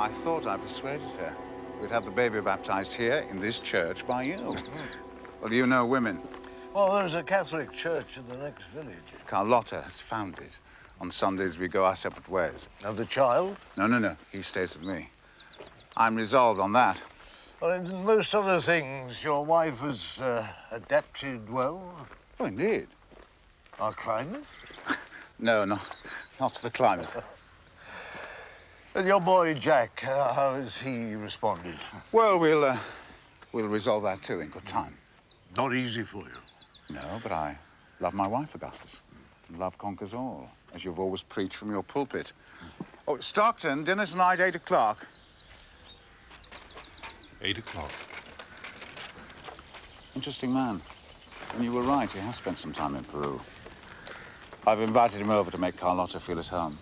I thought I persuaded her. We'd have the baby baptized here in this church by you. Well, you know women. Well, there's a Catholic church in the next village. Carlotta has found it. On Sundays, we go our separate ways. Now, the child? No. He stays with me. I'm resolved on that. Well, in most other things, your wife has adapted well. Oh, indeed. Our climate? No, not to the climate. And your boy, Jack, how has he responded? Well, we'll resolve that, too, in good time. Not easy for you. No, but I love my wife, Augustus. And love conquers all, as you've always preached from your pulpit. Oh, Stockton, dinner tonight, 8 o'clock. 8 o'clock. Interesting man. And you were right, he has spent some time in Peru. I've invited him over to make Carlotta feel at home.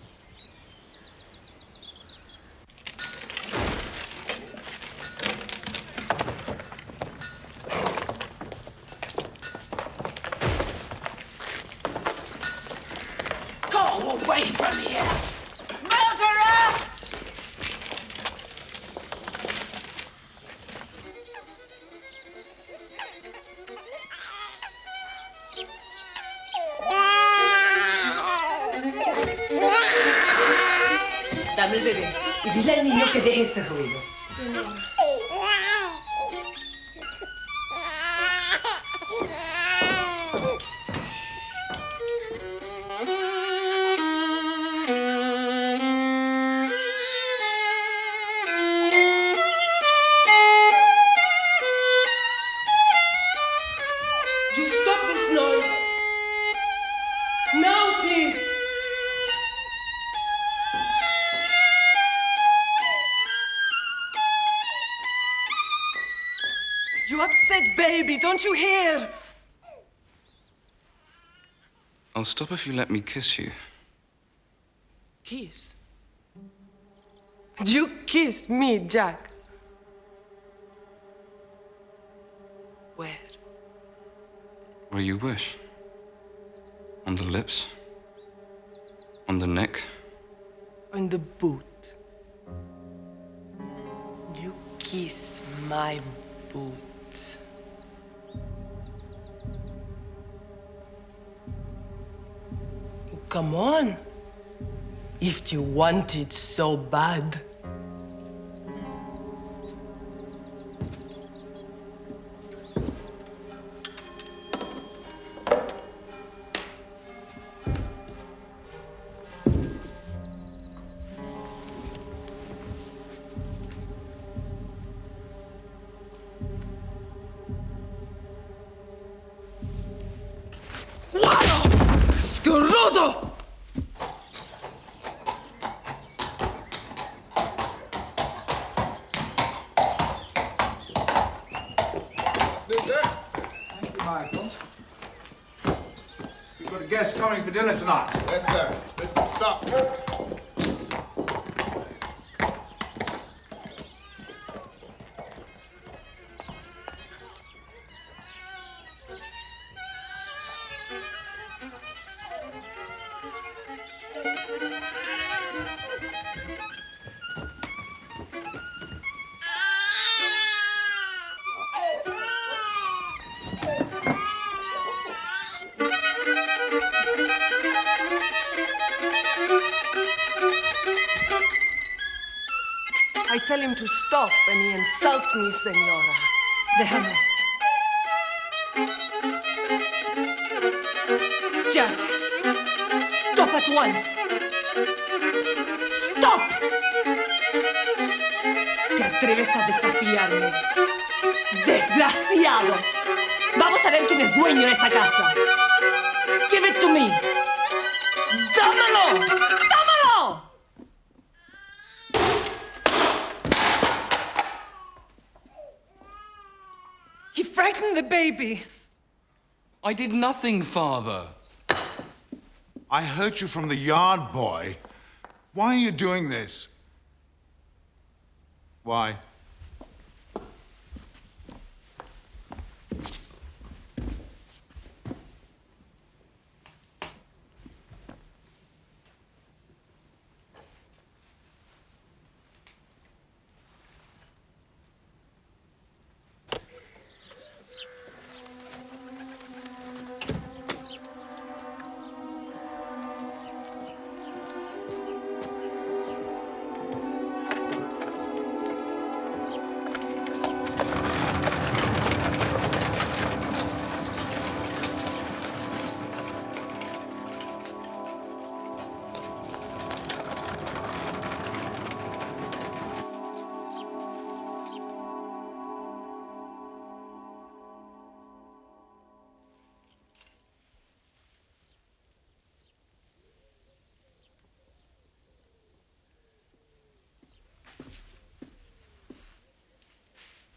Go away from here! Murderer! Dame el bebé y dile al niño que deje ese ruido. Señor. you stop this noise? Now, please. You upset baby, don't you hear? I'll stop if you let me kiss you. Kiss? You kissed me, Jack. Where? Where you wish. On the lips. On the neck. On the boot. You kiss my boot. Come on. If you want it so bad. ¡Asqueroso! Thank you, Michael. You've got a guest coming for dinner tonight. Yes, sir. Mr. Stockton. I tell him to stop and he insults me, senora. Déjame. Jack, stop at once. Stop. Te atreves a desafiarme. Desgraciado. Vamos a ver quién es dueño de esta casa. Give it to me. ¡Dámelo! ¡Dámelo! He frightened the baby. I did nothing, Father. I heard you from the yard boy. Why are you doing this? Why?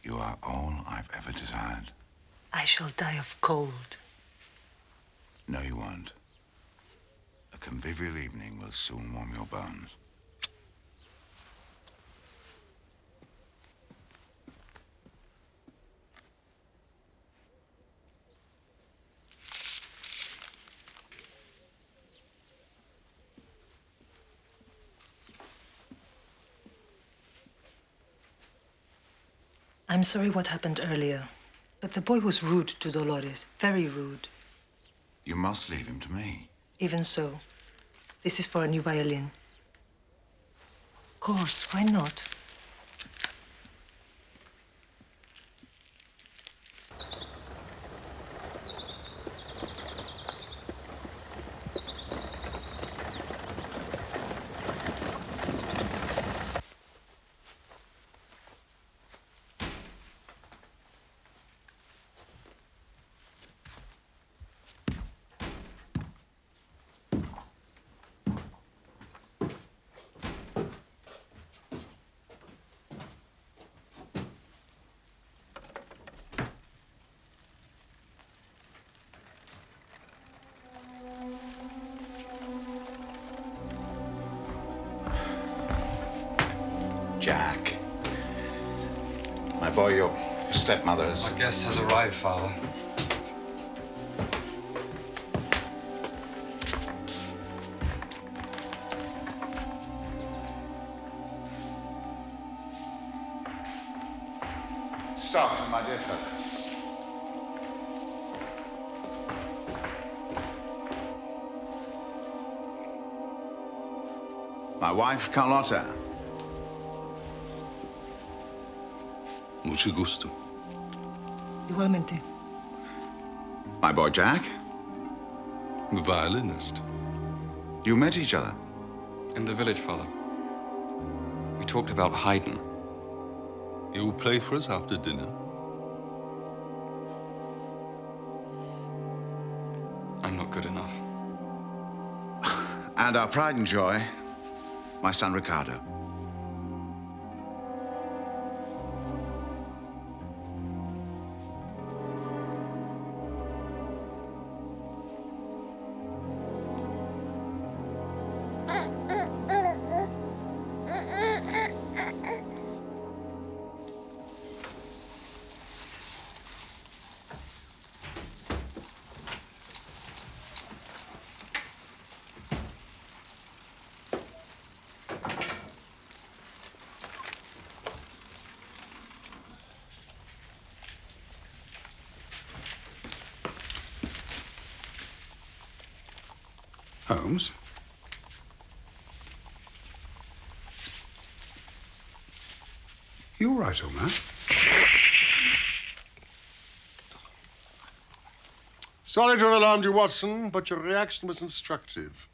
You are all I've ever desired. I shall die of cold. No, you won't. A convivial evening will soon warm your bones. I'm sorry what happened earlier, but the boy was rude to Dolores, very rude. You must leave him to me. Even so, this is for a new violin. Of course, why not? Jack. My boy, your stepmother's. My guest has arrived, Father. Stockton, my dear fellow. My wife, Carlotta. Mucho gusto. Igualmente. My boy, Jack. The violinist. You met each other. In the village, Father. We talked about Haydn. He will play for us after dinner. I'm not good enough. And our pride and joy, my son, Ricardo. Holmes? You all right, old man? Sorry to have alarmed you, Watson, but your reaction was instructive.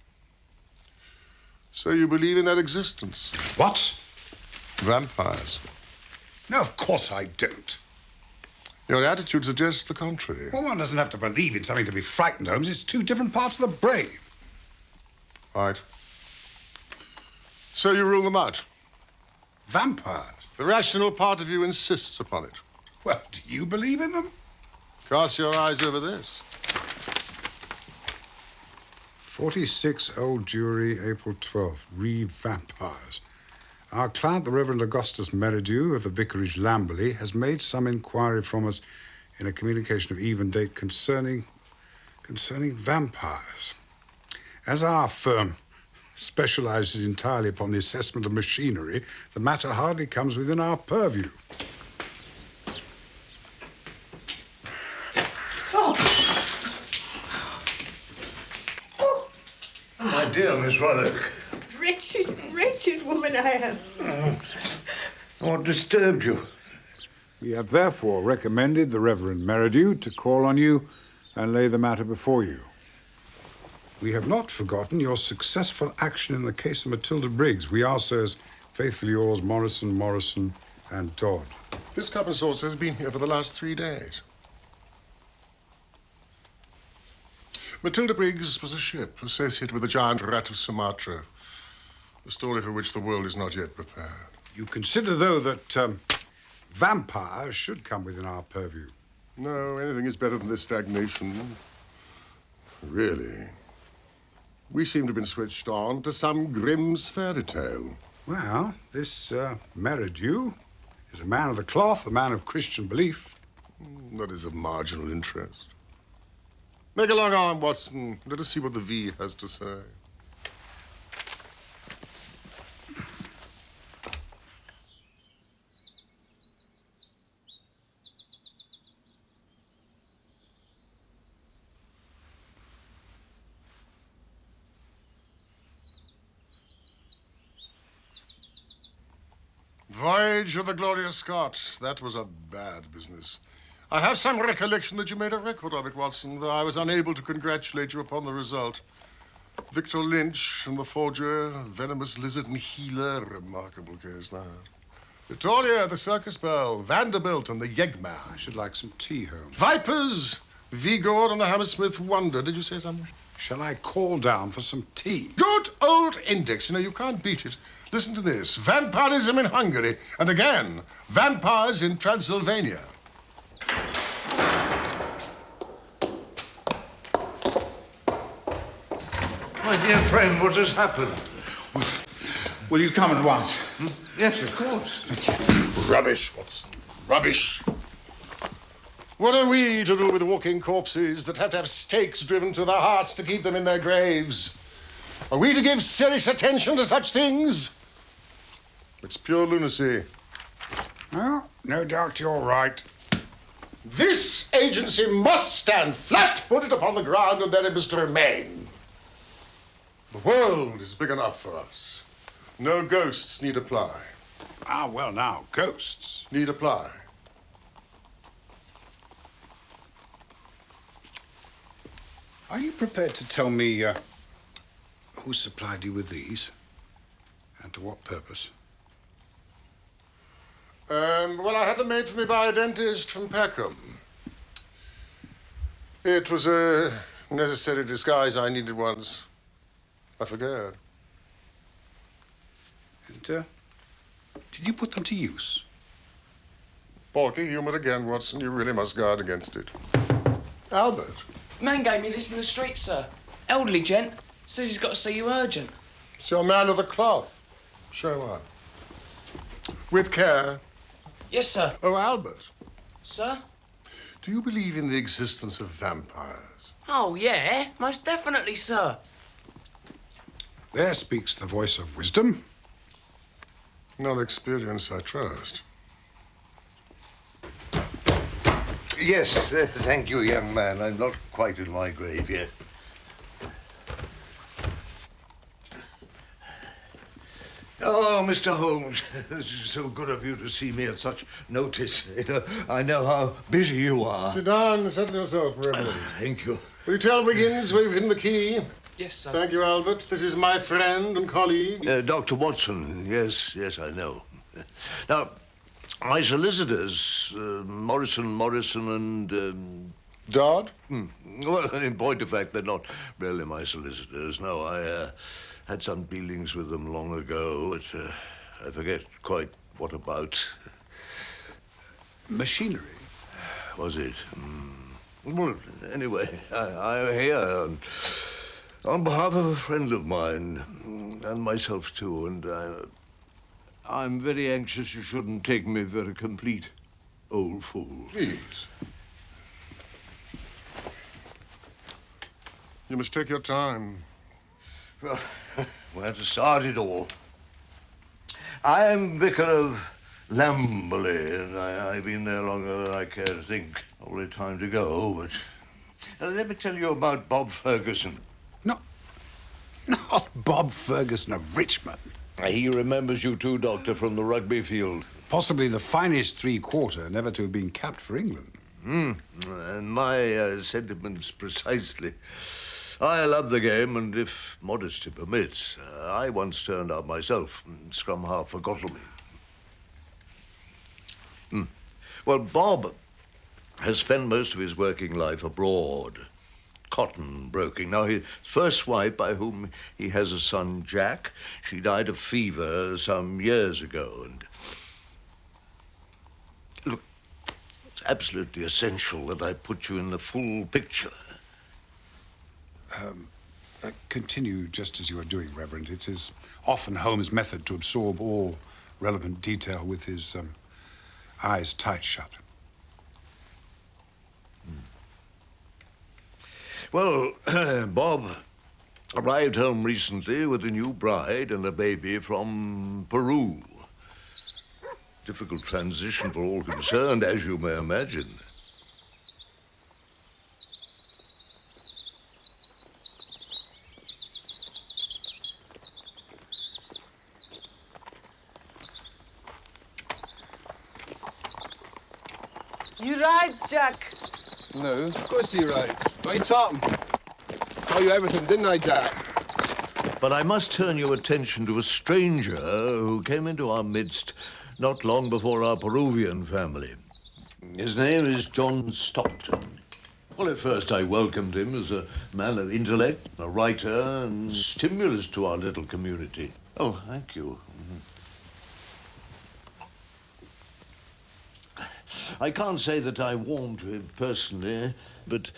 So you believe in their existence? What? Vampires. No, of course I don't. Your attitude suggests the contrary. Well, one doesn't have to believe in something to be frightened, Holmes. It's two different parts of the brain. Right. So you rule them out? Vampires? The rational part of you insists upon it. Well, do you believe in them? Cast your eyes over this. 46 Old Jury, April 12th. Vampires. Our client, the Reverend Augustus Meridew of the Vicarage, Lamberley, has made some inquiry from us in a communication of even date concerning vampires. As our firm specializes entirely upon the assessment of machinery, the matter hardly comes within our purview. My dear Miss Sherlock. Wretched, wretched woman I am. What disturbed you? We have therefore recommended the Reverend Meridew to call on you and lay the matter before you. We have not forgotten your successful action in the case of Matilda Briggs. We are, sirs, faithfully yours, Morrison, and Todd. This cup and saucer has been here for the last 3 days. Matilda Briggs was a ship associated with the giant rat of Sumatra, a story for which the world is not yet prepared. You consider, though, that vampires should come within our purview? No, anything is better than this stagnation. Really. We seem to have been switched on to some Grimm's fairy tale. Well, this Meridew is a man of the cloth, a man of Christian belief. That is of marginal interest. Make a long arm, Watson. Let us see what the V has to say. Voyage of the Glorious Scott. That was a bad business. I have some recollection that you made a record of it, Watson, though I was unable to congratulate you upon the result. Victor Lynch and the forger, venomous lizard and healer. Remarkable case, that. Victoria, the circus bell, Vanderbilt and the Yegman. I should like some tea, Holmes. Vipers, Vigor and the Hammersmith Wonder. Did you say something? Shall I call down for some tea? Good old index. You know, you can't beat it. Listen to this. Vampirism in Hungary. And again, vampires in Transylvania. My dear friend, what has happened? Will you come at once? Yes, of course. Rubbish, Watson. Rubbish. What are we to do with walking corpses that have to have stakes driven to their hearts to keep them in their graves? Are we to give serious attention to such things? It's pure lunacy. Well, no doubt you're right. This agency must stand flat-footed upon the ground, and there it must remain. The world is big enough for us. No ghosts need apply. Ah, well, now, ghosts. Need apply. Are you prepared to tell me who supplied you with these? And to what purpose? Well, I had them made for me by a dentist from Peckham. It was a necessary disguise I needed once. I forget. And, did you put them to use? Balky humor again, Watson. You really must guard against it. Albert. Man gave me this in the street, sir. Elderly gent. Says he's got to see you urgent. It's your man of the cloth. Show him up. With care. Yes, sir. Oh, Albert. Sir? Do you believe in the existence of vampires? Oh, yeah. Most definitely, sir. There speaks the voice of wisdom. Not experience, I trust. Yes, thank you, young man. I'm not quite in my grave yet. Oh, Mr. Holmes, this is so good of you to see me at such notice. I know how busy you are. Sit down and settle yourself for a minute. Thank you. Will you tell Wiggins we've hidden the key? Yes, sir. Thank you, Albert. This is my friend and colleague. Dr. Watson. Yes, I know. Now, my solicitors, Morrison and... Dodd? Well, in point of fact, they're not really my solicitors. No, I had some dealings with them long ago, but I forget quite what about. Machinery? Was it? Well, anyway, I'm here on behalf of a friend of mine, and myself too, and I'm very anxious you shouldn't take me for a complete old fool. Please. You must take your time. Well, where to start it all? I'm Vicar of Lamberley, and I've been there longer than I care to think. Only time to go, but... let me tell you about Bob Ferguson. No, not Bob Ferguson of Richmond. He remembers you too, Doctor, from the rugby field. Possibly the finest three-quarter never to have been capped for England. And my sentiments precisely. I love the game, and if modesty permits, I once turned out myself, scrum half for Godalming. Well, Bob has spent most of his working life abroad, cotton broking. Now, his first wife, by whom he has a son, Jack, she died of fever some years ago, and... Look, it's absolutely essential that I put you in the full picture. Continue just as you are doing, Reverend. It is often Holmes' method to absorb all relevant detail with his eyes tight shut. Well, Bob arrived home recently with a new bride and a baby from Peru. Difficult transition for all concerned, as you may imagine. You right, Jack? No, of course you're right. Why talking? Told you everything, didn't I, Jack? But I must turn your attention to a stranger who came into our midst not long before our Peruvian family. His name is John Stockton. Well, at first I welcomed him as a man of intellect, a writer, and stimulus to our little community. Oh, thank you. I can't say that I warmed to him personally, but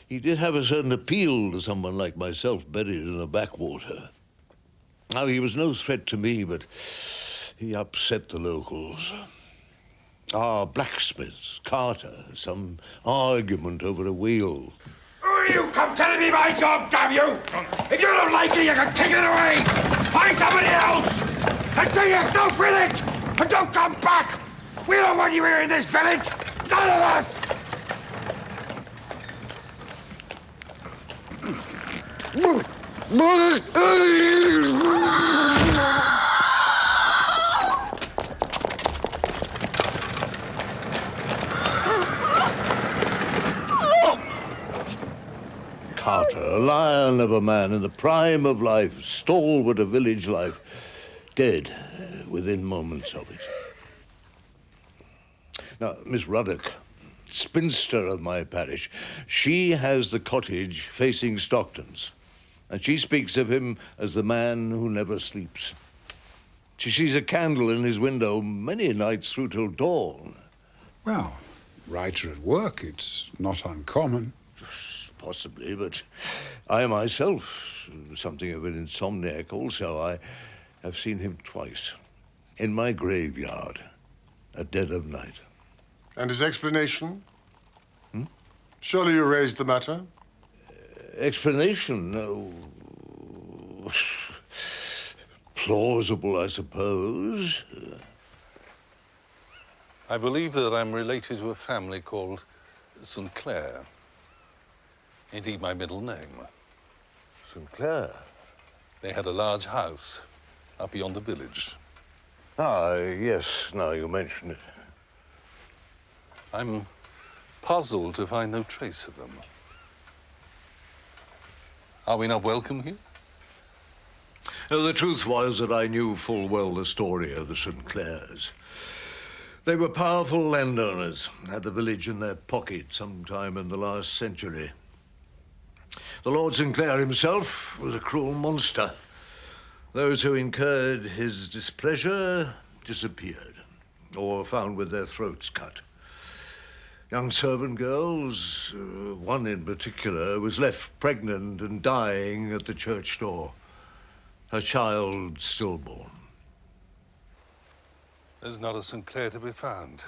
he did have a certain appeal to someone like myself buried in a backwater. Now, he was no threat to me, but he upset the locals. Our blacksmith, Carter, some argument over a wheel. You come telling me my job, damn you! If you don't like it, you can take it away! Find somebody else! And do yourself with it! And don't come back! We don't want you here in this village! None of us! Carter, a lion of a man in the prime of life, stalwart of village life, dead within moments of it. Now, Miss Ruddock, spinster of my parish, she has the cottage facing Stockton's, and she speaks of him as the man who never sleeps. She sees a candle in his window many nights through till dawn. Well, writer at work, it's not uncommon. Possibly, but I myself, something of an insomniac also, I have seen him twice, in my graveyard, at dead of night. And his explanation? Surely you raised the matter? Explanation? No. Plausible, I suppose. I believe that I'm related to a family called St. Clair. Indeed, my middle name. St. Clair? They had a large house up beyond the village. Ah, yes, now you mention it. I'm puzzled to find no trace of them. Are we not welcome here? The truth was that I knew full well the story of the St. Clairs. They were powerful landowners, had the village in their pocket sometime in the last century. The Lord St. Clair himself was a cruel monster. Those who incurred his displeasure disappeared, or found with their throats cut. Young servant girls, one in particular, was left pregnant and dying at the church door, her child stillborn. There's not a St. Clair to be found.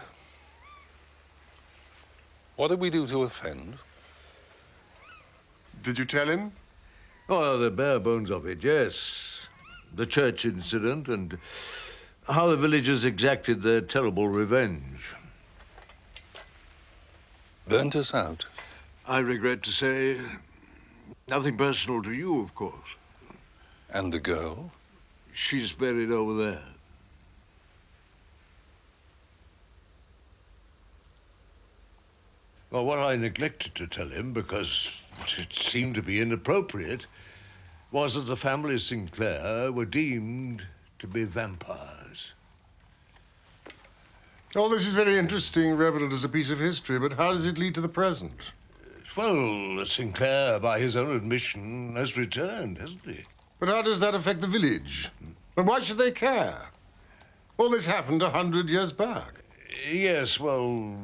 What did we do to offend? Did you tell him? Oh, the bare bones of it, yes. The church incident and how the villagers exacted their terrible revenge. Burnt us out? I regret to say, nothing personal to you, of course. And the girl? She's buried over there. Well, what I neglected to tell him, because it seemed to be inappropriate, was that the family of St. Clair were deemed to be vampires. Oh, this is very interesting, relevant as a piece of history, but how does it lead to the present? Well, St. Clair, by his own admission, has returned, hasn't he? But how does that affect the village? And why should they care? All this happened 100 years back. Yes, well,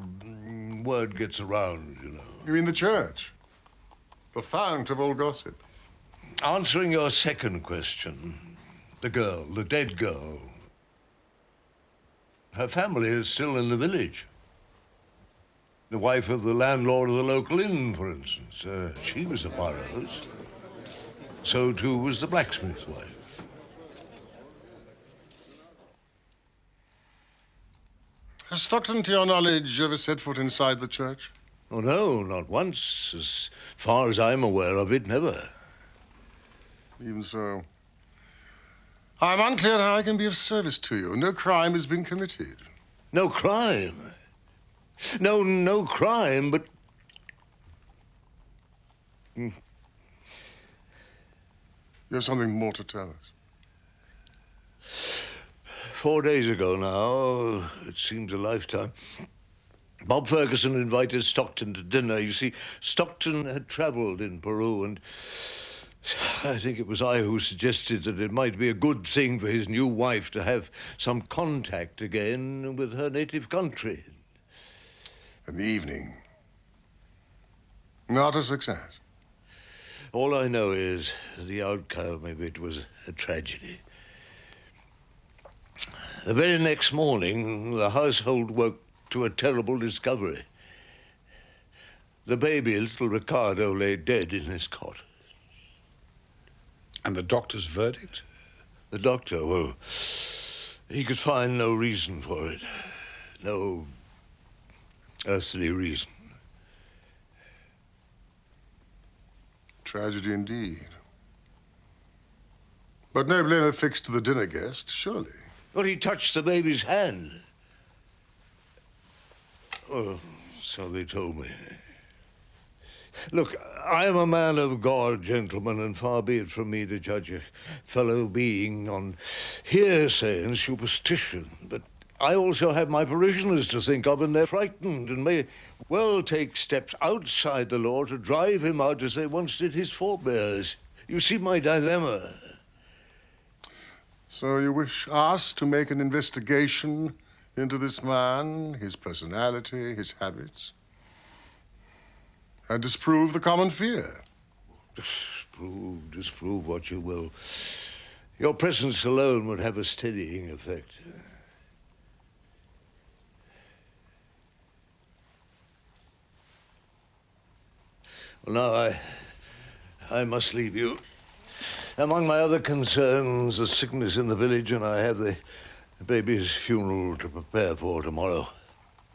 word gets around, you know. You mean the church? The fount of all gossip. Answering your second question, the girl, the dead girl. Her family is still in the village. The wife of the landlord of the local inn, for instance. She was a Burrows. So, too, was the blacksmith's wife. Has Stockton, to your knowledge, ever set foot inside the church? Oh, no, not once. As far as I'm aware of it, never. Even so. I'm unclear how I can be of service to you. No crime has been committed. No crime? No crime, but... You have something more to tell us. 4 days ago now, it seems a lifetime, Bob Ferguson invited Stockton to dinner. You see, Stockton had traveled in Peru, and I think it was I who suggested that it might be a good thing for his new wife to have some contact again with her native country. In the evening. Not a success. All I know is the outcome of it was a tragedy. The very next morning, the household woke to a terrible discovery. The baby, little Ricardo, lay dead in his cot. And the doctor's verdict? The doctor, well, he could find no reason for it. No earthly reason. Tragedy indeed. But no blame affixed to the dinner guest, surely. Well, he touched the baby's hand. Well, so they told me. Look, I am a man of God, gentlemen, and far be it from me to judge a fellow being on hearsay and superstition. But I also have my parishioners to think of, and they're frightened and may well take steps outside the law to drive him out as they once did his forebears. You see my dilemma. So you wish us to make an investigation into this man, his personality, his habits, and disprove the common fear? Disprove what you will. Your presence alone would have a steadying effect. Well, now I must leave you. Among my other concerns, the sickness in the village, and I have the baby's funeral to prepare for tomorrow.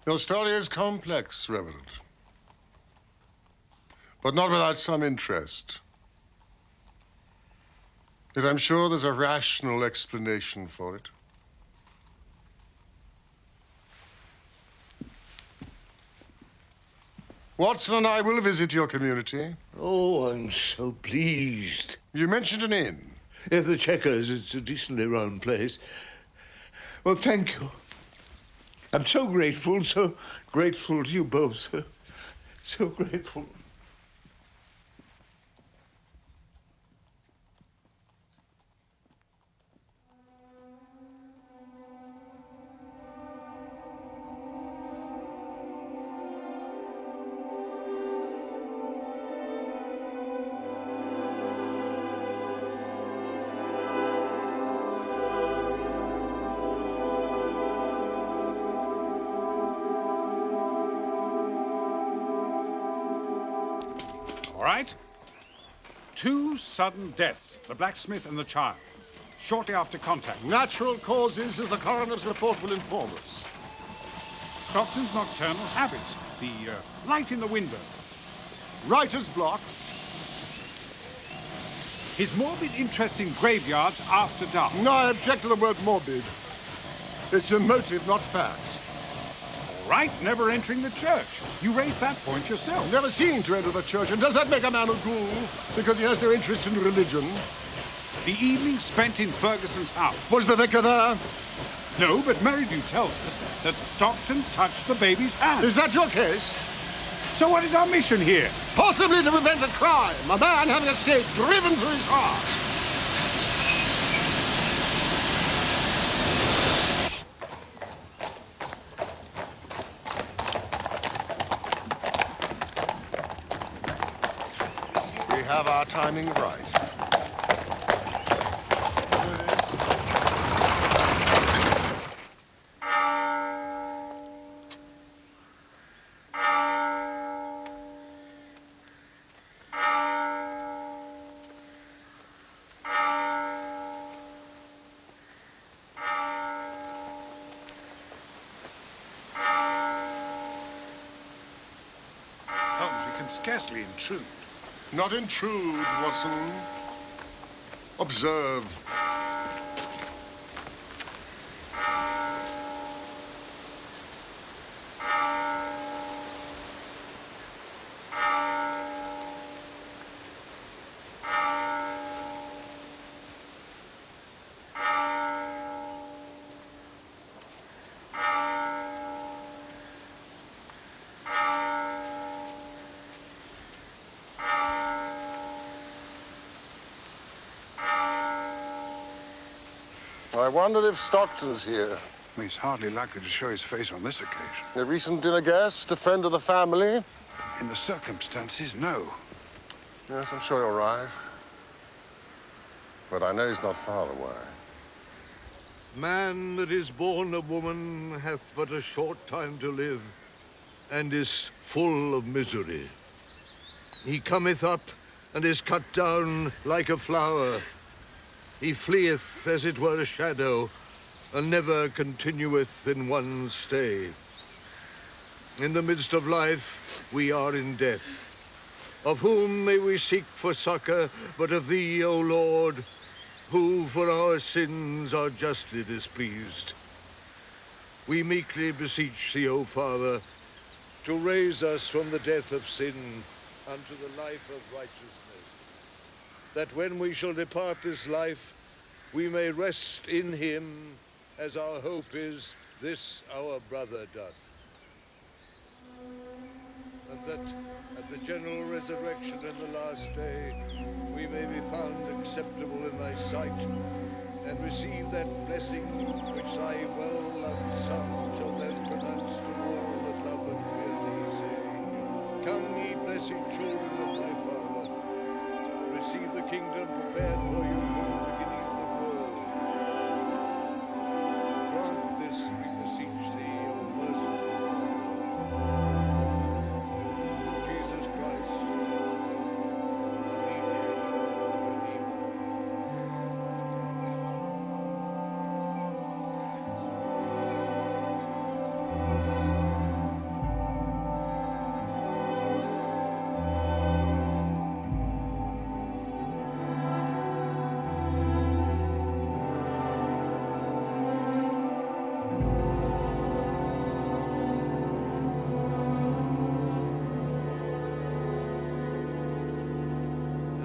Your story is complex, Reverend, but not without some interest. Yet I'm sure there's a rational explanation for it. Watson and I will visit your community. Oh, I'm so pleased. You mentioned an inn. Yes, the Checkers. It's a decently run place. Well, thank you. I'm so grateful to you both. So grateful. All right. 2 sudden deaths, the blacksmith and the child, shortly after contact. Natural causes, as the coroner's report will inform us. Stockton's nocturnal habits, the light in the window. Writer's block. His morbid interest in graveyards after dark. No, I object to the word morbid. It's a motive, not fact. All right, never entering the church. You raised that point yourself. Never seen to enter the church, and does that make a man a ghoul because he has no interest in religion? The evening spent in Ferguson's house. Was the vicar there? No, but Merridew tells us that Stockton touched the baby's hand. Is that your case? So what is our mission here? Possibly to prevent a crime. A man having a stake driven through his heart. We have our timing right. Holmes, we can scarcely intrude. Not intrude, Watson. Observe. I wondered if Stockton's here. He's hardly likely to show his face on this occasion. A recent dinner guest, a friend of the family? In the circumstances, no. Yes, I'm sure you're right. But I know he's not far away. Man that is born of woman hath but a short time to live, and is full of misery. He cometh up, and is cut down like a flower. He fleeth as it were a shadow, and never continueth in one stay. In the midst of life, we are in death. Of whom may we seek for succor, but of thee, O Lord, who for our sins are justly displeased. We meekly beseech thee, O Father, to raise us from the death of sin unto the life of righteousness, that when we shall depart this life, we may rest in him, as our hope is this our brother doth. And that at the general resurrection in the last day, we may be found acceptable in thy sight, and receive that blessing which thy well-loved Son shall then pronounce to all that love and fear thee, saying, Come, ye blessed children of my Father, receive the kingdom prepared for you from the beginning of the world. Grant this, we beseech thee, O merciful Jesus Christ.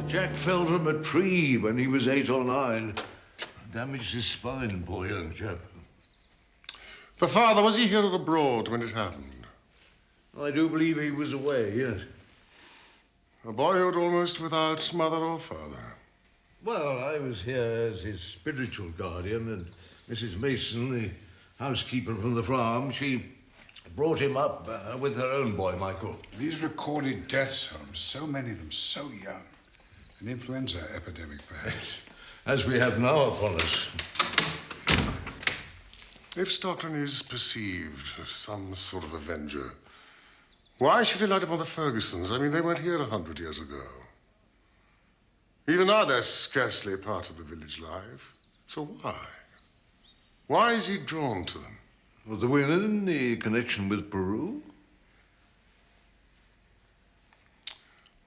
Jack fell from a tree when he was 8 or 9. Damaged his spine, poor young chap. The father, was he here or abroad when it happened? I do believe he was away, yes. A boyhood almost without mother or father. Well, I was here as his spiritual guardian, and Mrs. Mason, the housekeeper from the farm, she brought him up with her own boy, Michael. These recorded deaths, Holmes, so many of them so young. An influenza epidemic, perhaps. As we have now upon us. If Stockton is perceived as some sort of avenger, why should he light upon the Fergusons? I mean, they weren't here 100 years ago. Even now, they're scarcely a part of the village life. So why? Why is he drawn to them? Well, the women, the connection with Peru?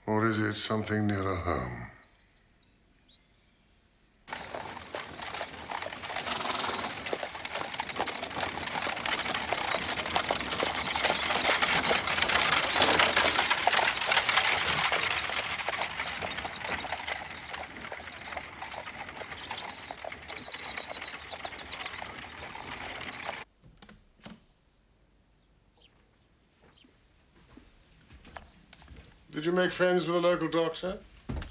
Or is it something nearer home? Did you make friends with the local doctor?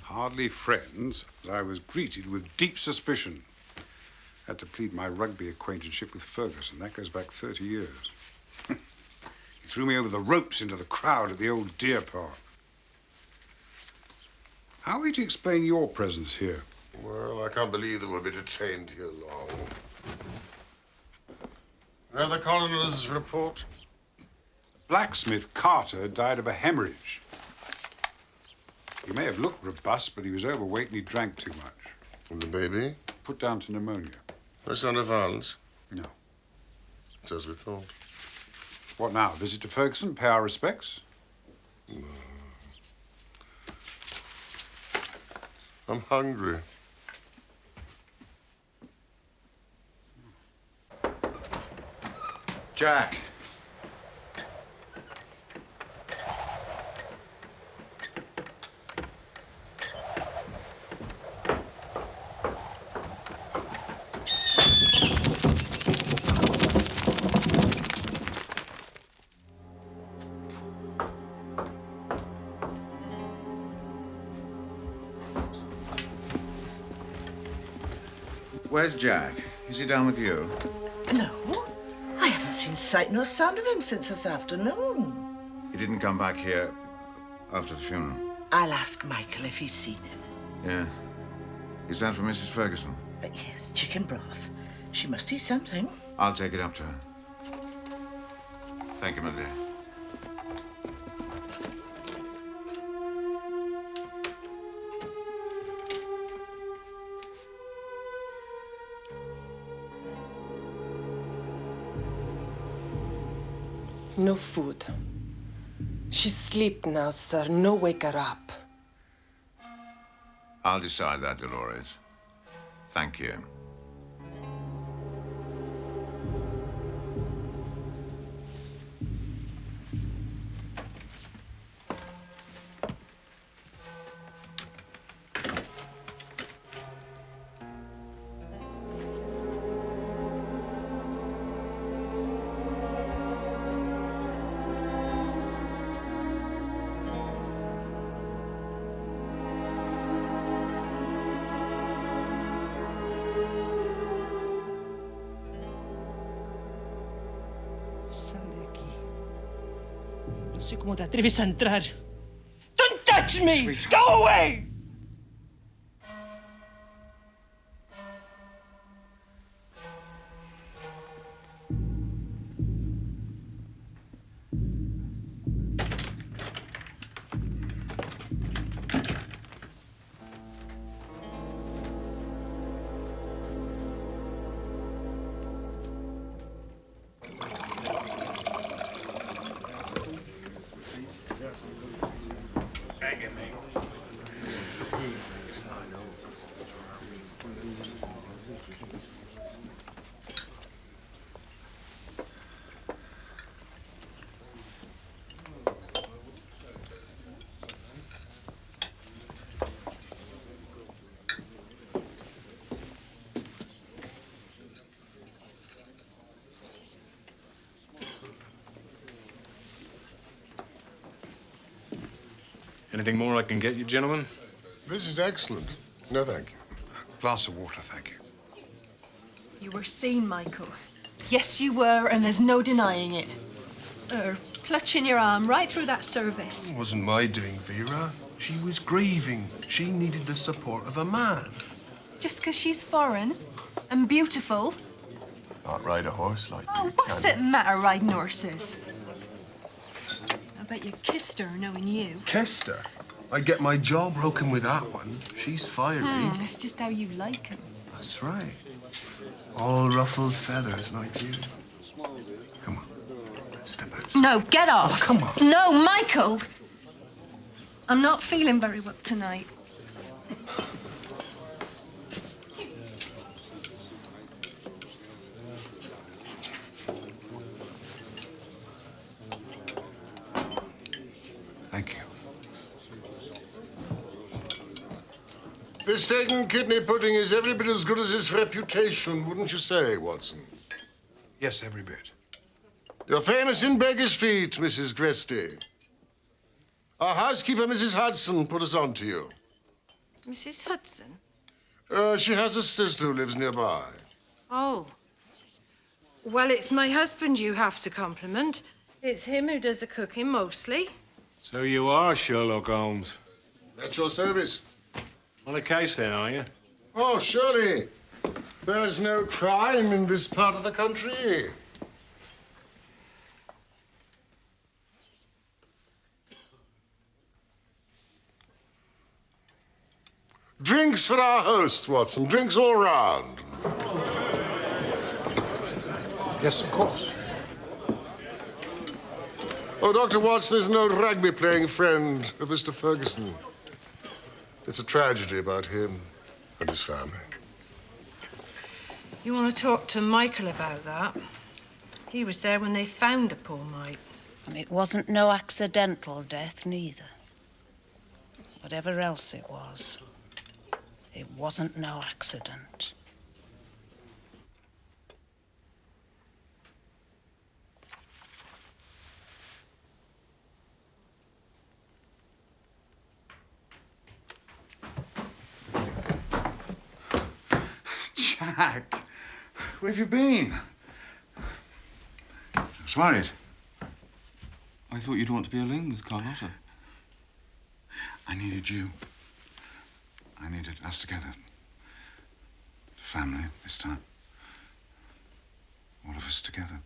Hardly friends, as I was greeted with deep suspicion. Had to plead my rugby acquaintanceship with Ferguson. That goes back 30 years. He threw me over the ropes into the crowd at the old deer park. How are we to explain your presence here? Well, I can't believe that we'll be detained here long. You have the coroner's report? Blacksmith Carter died of a hemorrhage. He may have looked robust, but he was overweight and he drank too much. And the baby? Put down to pneumonia. No sign of violence? No. It's as we thought. What now? Visit to Ferguson, pay our respects? No. I'm hungry. Jack. Where's Jack? Is he down with you? No, I haven't seen sight nor sound of him since this afternoon. He didn't come back here after the funeral? I'll ask Michael if he's seen him. Yeah. Is that for Mrs. Ferguson? Yes, chicken broth. She must eat something. I'll take it up to her. Thank you, my dear. No food. She's asleep now, sir. No wake her up. I'll decide that, Dolores. Thank you. No sé cómo te atreves a entrar. Don't touch me! Sweetheart. Go away! Anything more I can get you, gentlemen? This is excellent. No, thank you. A glass of water, thank you. You were seen, Michael. Yes, you were, and there's no denying it. Clutching your arm right through that service. It wasn't my doing, Vera. She was grieving. She needed the support of a man. Just because she's foreign and beautiful. Not ride a horse like Oh, you, what's can it matter riding horses? I bet you kissed her knowing you. you? Kissed her. I'd get my jaw broken with that one. She's fiery. That's just how you like him. That's right. All ruffled feathers like you. Come on. Step out. No, get off. Oh, come on. No, Michael. I'm not feeling very well tonight. Thank you. This steak and kidney pudding is every bit as good as its reputation, wouldn't you say, Watson? Yes, every bit. You're famous in Baker Street, Mrs. Gresty. Our housekeeper, Mrs. Hudson, put us on to you. Mrs. Hudson? She has a sister who lives nearby. Oh. Well, it's my husband you have to compliment. It's him who does the cooking mostly. So you are Sherlock Holmes. At your service. On a case then, are you? Oh, surely. There's no crime in this part of the country. Drinks for our host, Watson. Drinks all round. Yes, of course. Oh, Dr. Watson is an old rugby-playing friend of Mr. Ferguson. It's a tragedy about him and his family. You want to talk to Michael about that? He was there when they found the poor mite. And it wasn't no accidental death, neither. Whatever else it wasn't no accident. Jack, where have you been? I was worried. I thought you'd want to be alone with Carlotta. I needed you. I needed us together. Family, this time. All of us together.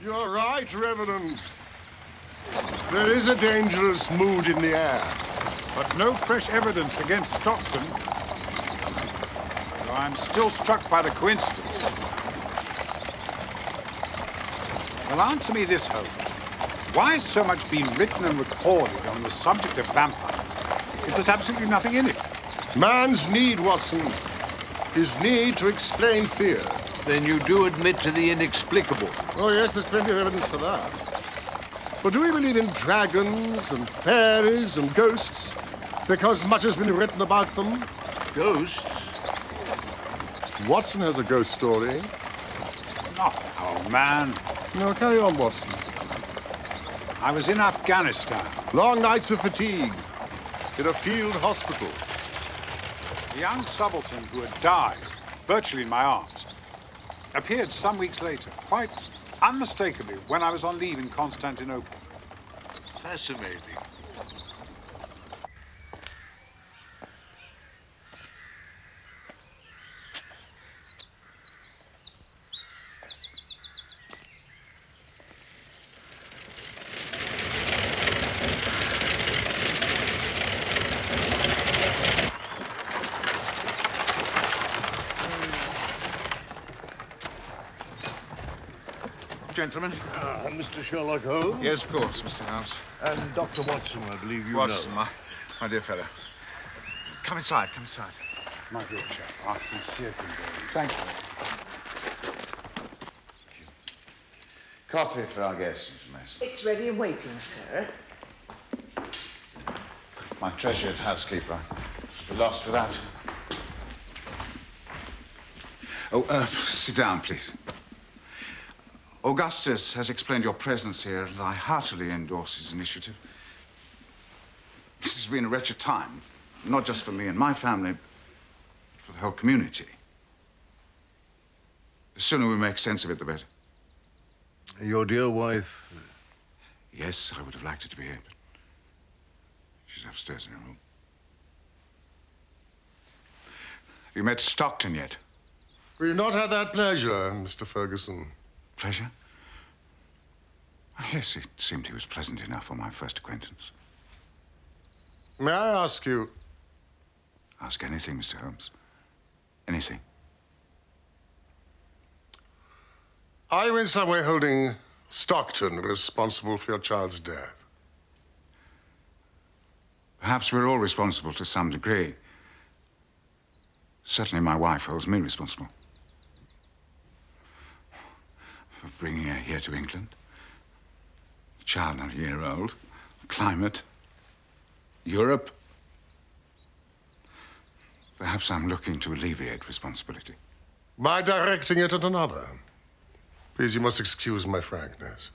You're right, Reverend. There is a dangerous mood in the air. But no fresh evidence against Stockton. Though I'm still struck by the coincidence. Well, answer me this, Holmes. Why has so much been written and recorded on the subject of vampires if there's absolutely nothing in it? Man's need, Watson. His need to explain fear. Then you do admit to the inexplicable. Oh, yes, there's plenty of evidence for that. But do we believe in dragons and fairies and ghosts because much has been written about them? Ghosts? Watson has a ghost story. No, old man. No, carry on, Watson. I was in Afghanistan. Long nights of fatigue in a field hospital. The young subaltern who had died, virtually in my arms, appeared some weeks later, quite unmistakably, when I was on leave in Constantinople. Fascinating. Gentlemen. Mr. Sherlock Holmes? Yes, of course, Mr. Holmes. And Dr. Watson, I believe you Watson, know. my dear fellow. Come inside, come inside. My dear chap, our sincere condolences. Thank you. Coffee for our guests, Mr. Mason. It's ready and waiting, sir. My treasured housekeeper. Be lost without. Oh, sit down, please. Augustus has explained your presence here, and I heartily endorse his initiative. This has been a wretched time, not just for me and my family, but for the whole community. The sooner we make sense of it, the better. Your dear wife? Yes, I would have liked her to be here, but she's upstairs in her room. Have you met Stockton yet? We've not had that pleasure, Mr. Ferguson. Pleasure? Oh, yes, it seemed he was pleasant enough on my first acquaintance. May I ask you? Ask anything, Mr. Holmes. Anything. Are you in some way holding Stockton responsible for your child's death? Perhaps we're all responsible to some degree. Certainly my wife holds me responsible. For bringing her here to England. A child not a year old. Climate. Europe. Perhaps I'm looking to alleviate responsibility. By directing it at another. Please, you must excuse my frankness.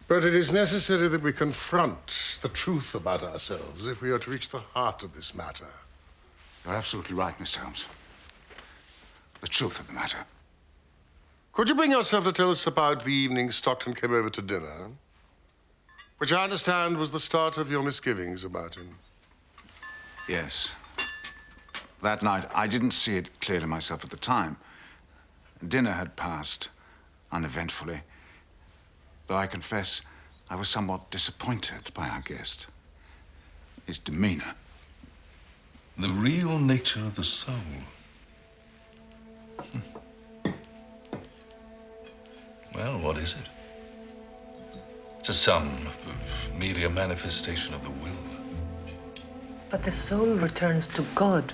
But it is necessary that we confront the truth about ourselves if we are to reach the heart of this matter. You're absolutely right, Mr. Holmes. The truth of the matter. Could you bring yourself to tell us about the evening Stockton came over to dinner? Which I understand was the start of your misgivings about him. Yes. That night, I didn't see it clearly myself at the time. Dinner had passed uneventfully, though I confess I was somewhat disappointed by our guest. His demeanor. The real nature of the soul. Well, what is it? To some, merely a manifestation of the will. But the soul returns to God.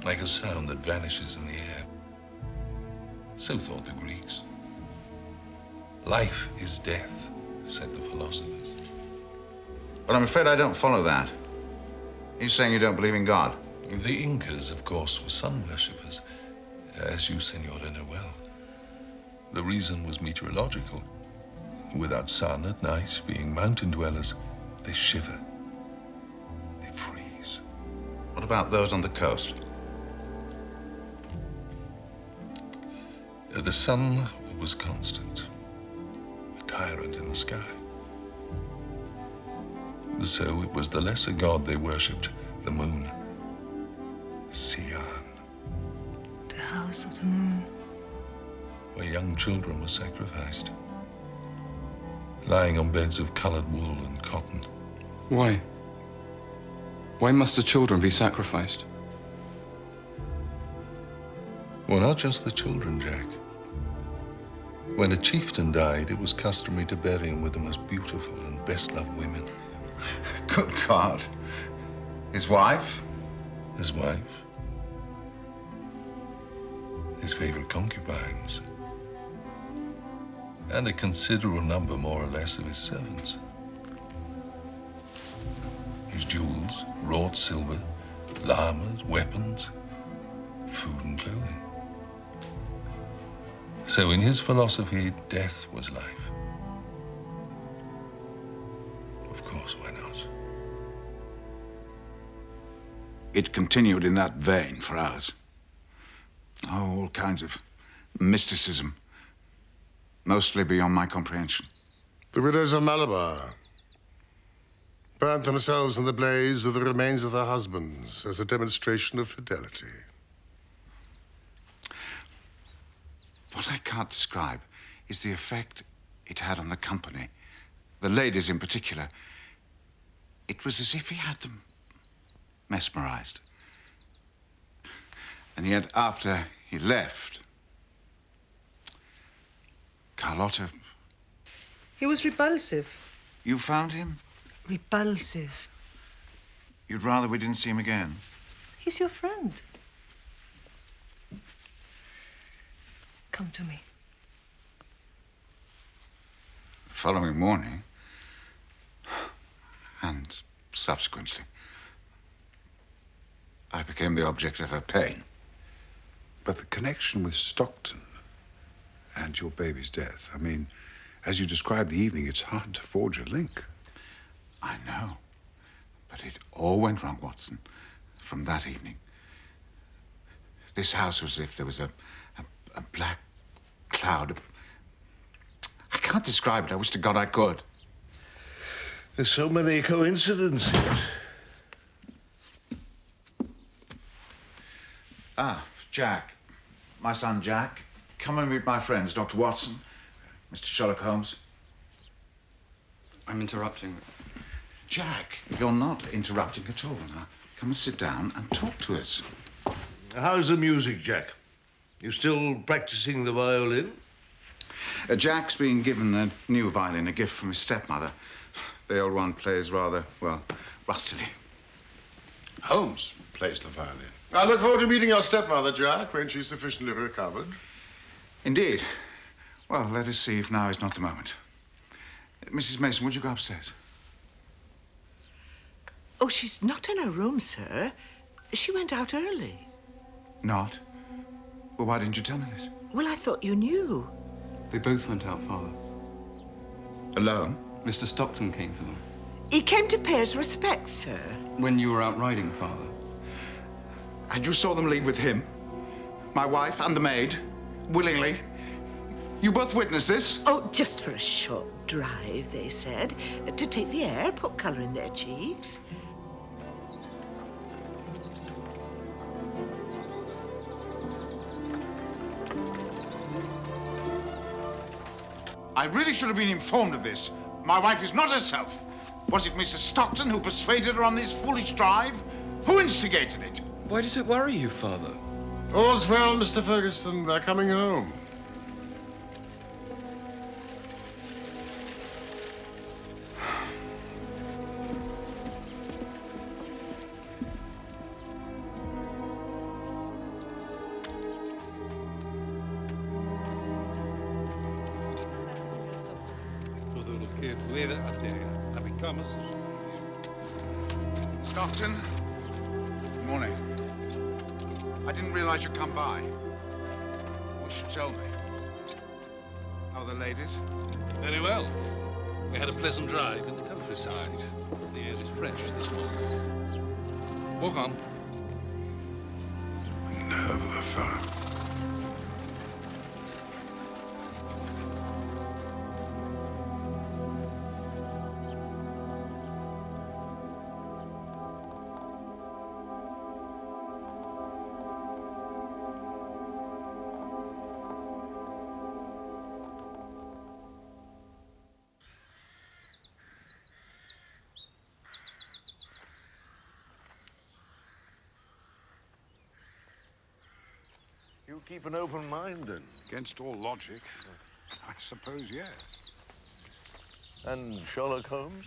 Like a sound that vanishes in the air. So thought the Greeks. Life is death, said the philosophers. But I'm afraid I don't follow that. You're saying you don't believe in God? The Incas, of course, were sun worshippers, as you, Senora, know well. The reason was meteorological. Without sun at night, being mountain dwellers, they shiver. They freeze. What about those on the coast? The sun was constant, a tyrant in the sky. So it was the lesser god they worshipped, the moon, Sian, The house of the moon. where young children were sacrificed, lying on beds of colored wool and cotton. Why? Why must the children be sacrificed? Well, not just the children, Jack. When a chieftain died, it was customary to bury him with the most beautiful and best-loved women. Good God. His wife? His wife. His favorite concubines. And a considerable number, more or less, of his servants. His jewels, wrought silver, llamas, weapons, food and clothing. So in his philosophy, death was life. Of course, why not? It continued in that vein for hours. Oh, all kinds of mysticism, mostly beyond my comprehension. The widows of Malabar burnt themselves in the blaze of the remains of their husbands as a demonstration of fidelity. What I can't describe is the effect it had on the company, the ladies in particular. It was as if he had them mesmerized. And yet, after he left, Carlotta... He was repulsive. You found him? Repulsive. You'd rather we didn't see him again? He's your friend. Come to me. The following morning, and subsequently, I became the object of her pain. But the connection with Stockton and your baby's death, I mean, as you described the evening, it's hard to forge a link. I know. But it all went wrong, Watson, from that evening. This house was as if there was a black cloud. I can't describe it. I wish to God I could. There's so many coincidences. Ah, Jack. My son, Jack. Come and meet my friends, Dr. Watson, Mr. Sherlock Holmes. I'm interrupting. Jack, you're not interrupting at all. Now, come and sit down and talk to us. How's the music, Jack? You still practicing the violin? Jack's been given a new violin, a gift from his stepmother. The old one plays rather, well, rustily. Holmes plays the violin. I look forward to meeting your stepmother, Jack, when she's sufficiently recovered. Indeed. Well, let us see if now is not the moment. Mrs. Mason, would you go upstairs? Oh, she's not in her room, sir. She went out early. Not? Well, why didn't you tell me this? Well, I thought you knew. They both went out, Father. Alone? Mr. Stockton came for them. He came to pay his respects, sir. When you were out riding, Father. And you saw them leave with him? My wife and the maid? Willingly? You both witnessed this? Oh, just for a short drive, they said. To take the air, put colour in their cheeks. I really should have been informed of this. My wife is not herself. Was it Mrs. Stockton who persuaded her on this foolish drive? Who instigated it? Why does it worry you, Father? All's well, Mr. Ferguson. They're coming home. Cuida até a become Stockton? Good morning. I didn't realize you'd come by. You should tell me. How are the ladies? Very well. We had a pleasant drive in the countryside. The air is fresh this morning. Walk on. Nerve of the fellow. You keep an open mind, then? Against all logic, I suppose, yes. And Sherlock Holmes?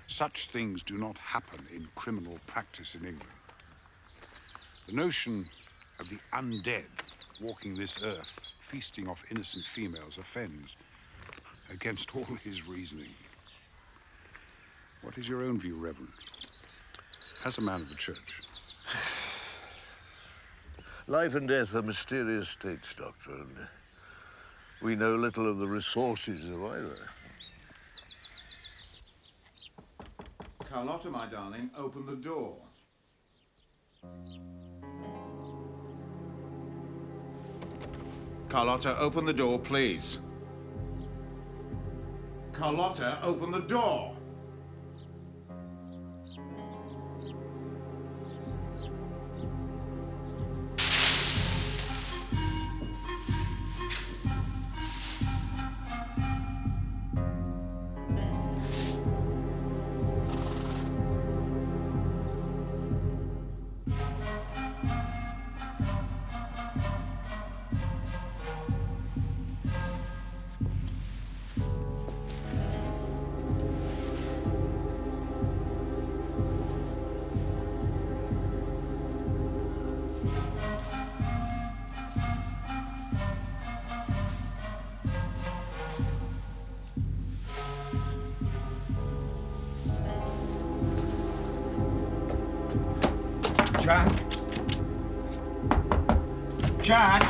Such things do not happen in criminal practice in England. The notion of the undead walking this earth, feasting off innocent females, offends against all his reasoning. What is your own view, Reverend? As a man of the church. Life and death are mysterious states, Doctor, and we know little of the resources of either. Carlotta, my darling, open the door. Carlotta, open the door, please. Carlotta, open the door. Jack? Jack?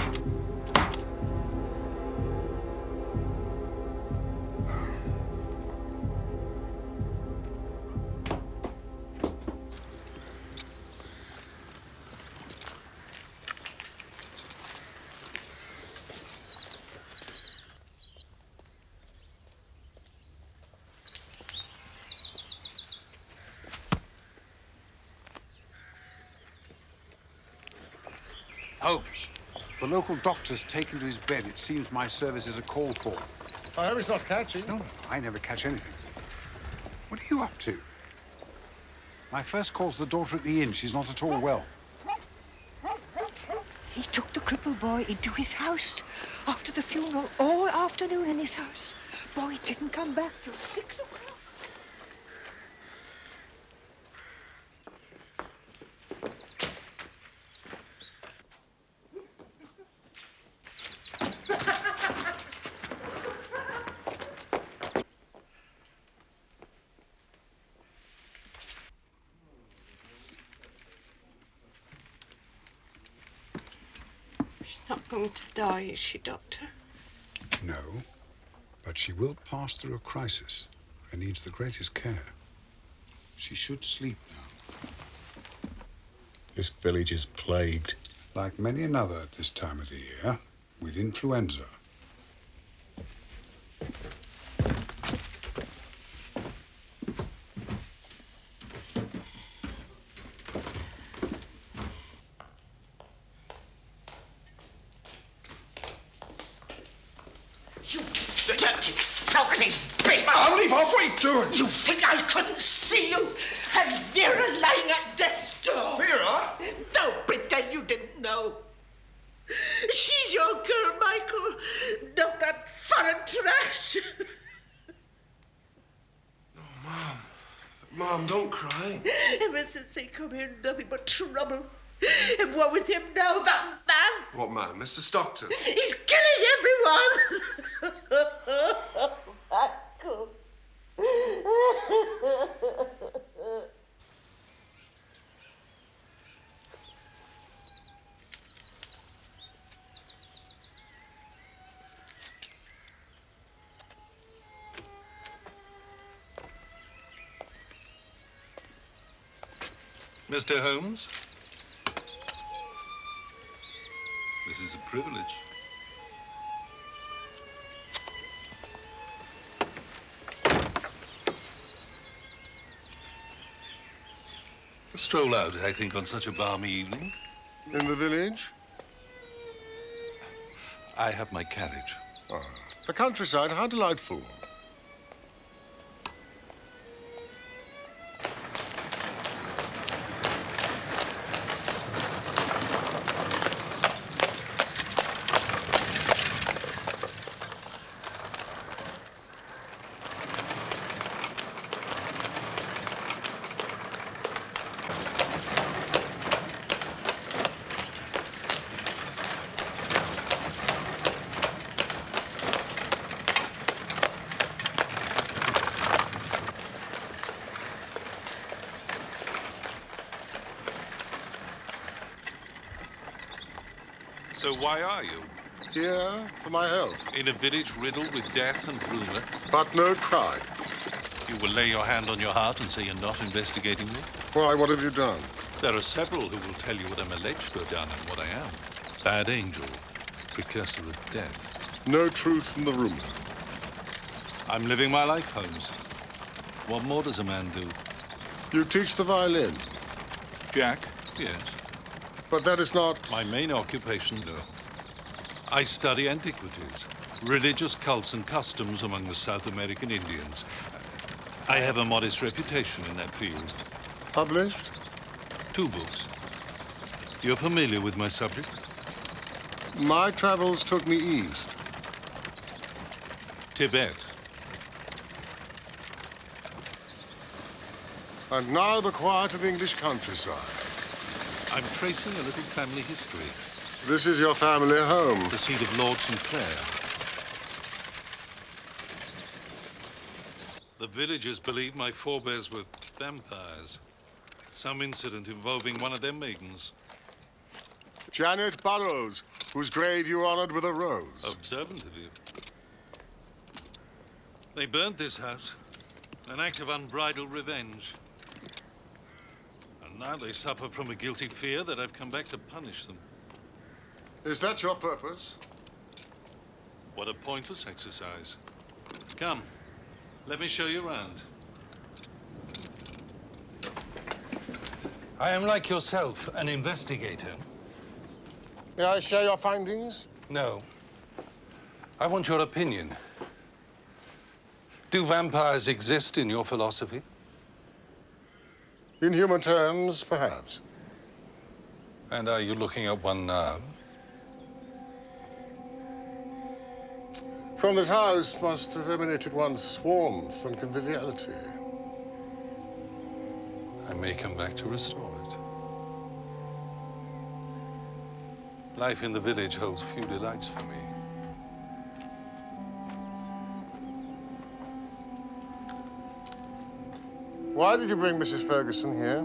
Holmes, the local doctor's taken to his bed. It seems my services are called for. I hope he's not catching. No, I never catch anything. What are you up to? My first call's the daughter at the inn. She's not at all well. He took the crippled boy into his house after the funeral, all afternoon in his house. Boy didn't come back till 6 o'clock. She's not going to die, is she, Doctor? No, but she will pass through a crisis and needs the greatest care. She should sleep now. This village is plagued. Like many another at this time of the year, with influenza. You dirty, filthy beast! I'll leave off. What are you doing? You think I couldn't see you? And Vera lying at death's door. Vera? Don't pretend you didn't know. She's your girl, Michael. Not that foreign trash. Oh, Mom. Mom, don't cry. Ever since they come here, nothing but trouble. And what with him now, that man? What man? Mr. Stockton? He's killing everyone. Michael. Mr. Holmes? This is a privilege. A stroll out, I think, on such a balmy evening. In the village? I have my carriage. Ah, the countryside, how delightful. So why are you? Here for my health. In a village riddled with death and rumor? But no crime. You will lay your hand on your heart and say you're not investigating me? Why, what have you done? There are several who will tell you what I'm alleged to have done and what I am. Bad angel, precursor of death. No truth in the rumor. I'm living my life, Holmes. What more does a man do? You teach the violin? Jack? Yes. But that is not... My main occupation, no. I study antiquities, religious cults and customs among the South American Indians. I have a modest reputation in that field. Published? 2 books. You're familiar with my subject? My travels took me east. Tibet. And now the quiet of the English countryside. I'm tracing a little family history. This is your family home. The seat of Lord St. Clair. The villagers believe my forebears were vampires. Some incident involving one of their maidens. Janet Burrows, whose grave you honored with a rose. Observant of you. They burnt this house. An act of unbridled revenge. And now they suffer from a guilty fear that I've come back to punish them. Is that your purpose? What a pointless exercise. Come, let me show you around. I am like yourself, an investigator. May I share your findings? No. I want your opinion. Do vampires exist in your philosophy? In human terms, perhaps. And are you looking at one now? From this house must have emanated one's warmth and conviviality. I may come back to restore it. Life in the village holds few delights for me. Why did you bring Mrs. Ferguson here?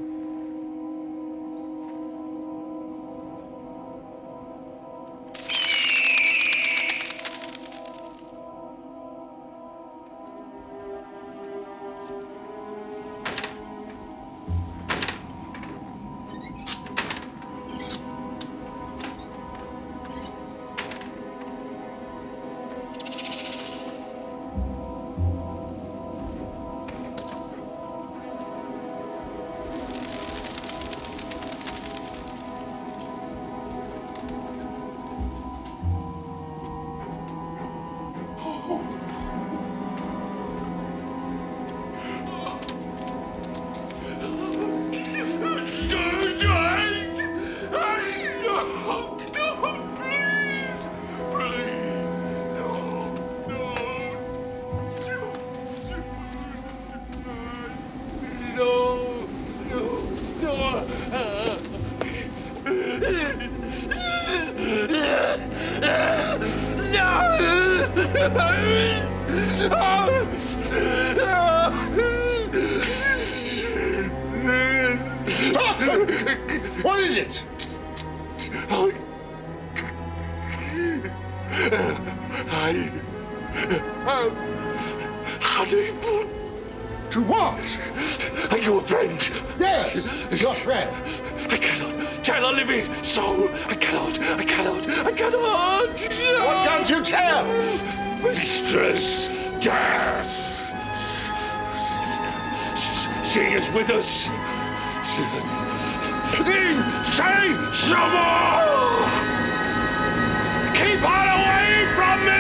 Stop! What is it? I am unable to To what? Are you a friend? Yes, your friend. I cannot tell a living soul. I cannot. What can't you tell? Mistress Death. She is with us. Say some more! Keep her away from me!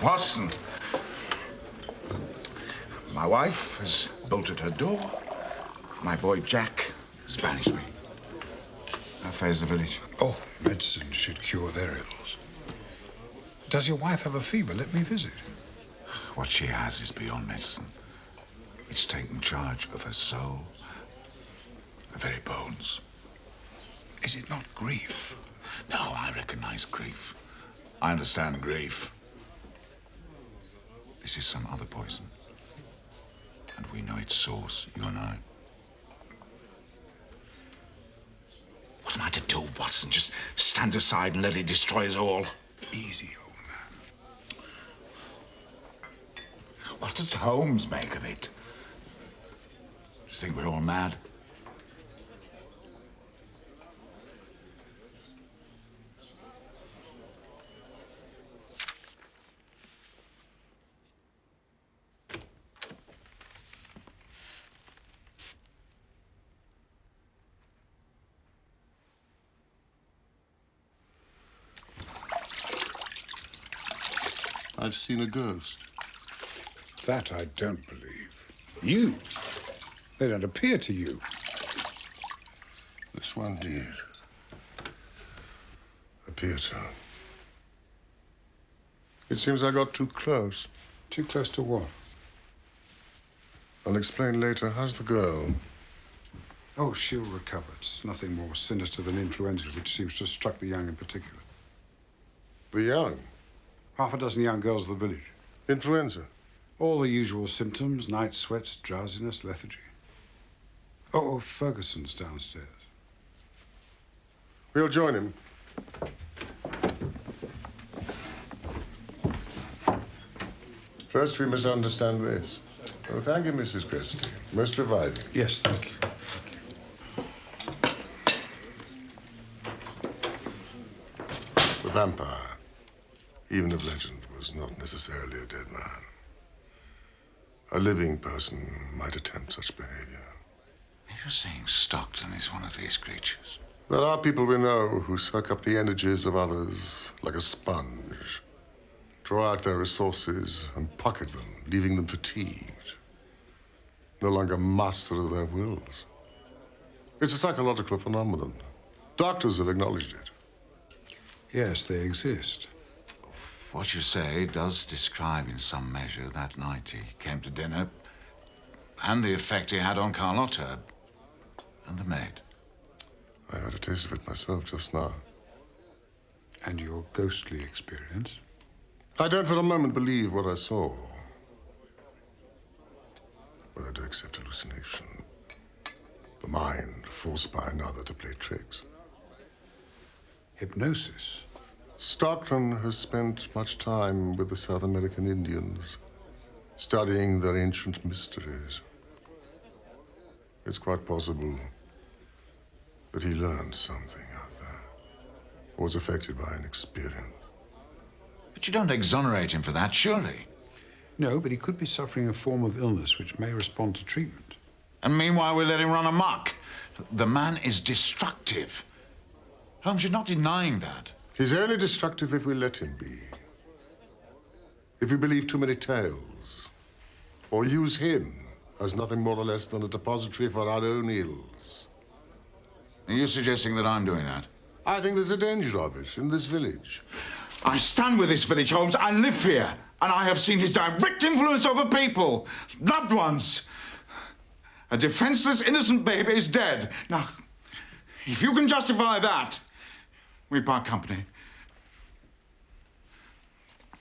Watson, my wife has bolted her door. My boy Jack has banished me. How fares the village? Oh, medicine should cure their ills. Does your wife have a fever? Let me visit. What she has is beyond medicine. It's taken charge of her soul, her very bones. Is it not grief? No, I recognize grief. I understand grief. This is some other poison. And we know its source, you and I. What am I to do, Watson? Just stand aside and let it destroy us all? Easy, old man. What does Holmes make of it? Do you think we're all mad? I've seen a ghost. That I don't believe. You? They don't appear to you. This one did. Appear to. It seems I got too close. Too close to what? I'll explain later. How's the girl? Oh, she'll recover. It's nothing more sinister than influenza, which seems to have struck the young in particular. The young? Half a dozen young girls of the village. Influenza? All the usual symptoms: night sweats, drowsiness, lethargy. Oh, Ferguson's downstairs. We'll join him. First, we must understand this. Oh, thank you, Mrs. Christie. Most reviving. Yes, thank you. The vampire, even of legend, was not necessarily a dead man. A living person might attempt such behavior. You're saying Stockton is one of these creatures? There are people we know who suck up the energies of others like a sponge, draw out their resources and pocket them, leaving them fatigued, no longer master of their wills. It's a psychological phenomenon. Doctors have acknowledged it. Yes, they exist. What you say does describe in some measure that night he came to dinner and the effect he had on Carlotta and the maid. I had a taste of it myself just now. And your ghostly experience? I don't for a moment believe what I saw. But I do accept hallucination. The mind forced by another to play tricks. Hypnosis? Stockton has spent much time with the South American Indians, studying their ancient mysteries. It's quite possible that he learned something out there, or was affected by an experience. But you don't exonerate him for that, surely? No, but he could be suffering a form of illness which may respond to treatment. And meanwhile, we let him run amok. The man is destructive. Holmes, you're not denying that. He's only destructive if we let him be. If we believe too many tales, or use him as nothing more or less than a depository for our own ills. Are you suggesting that I'm doing that? I think there's a danger of it in this village. I stand with this village, Holmes. I live here. And I have seen his direct influence over people, loved ones. A defenseless, innocent baby is dead. Now, if you can justify that, we part company.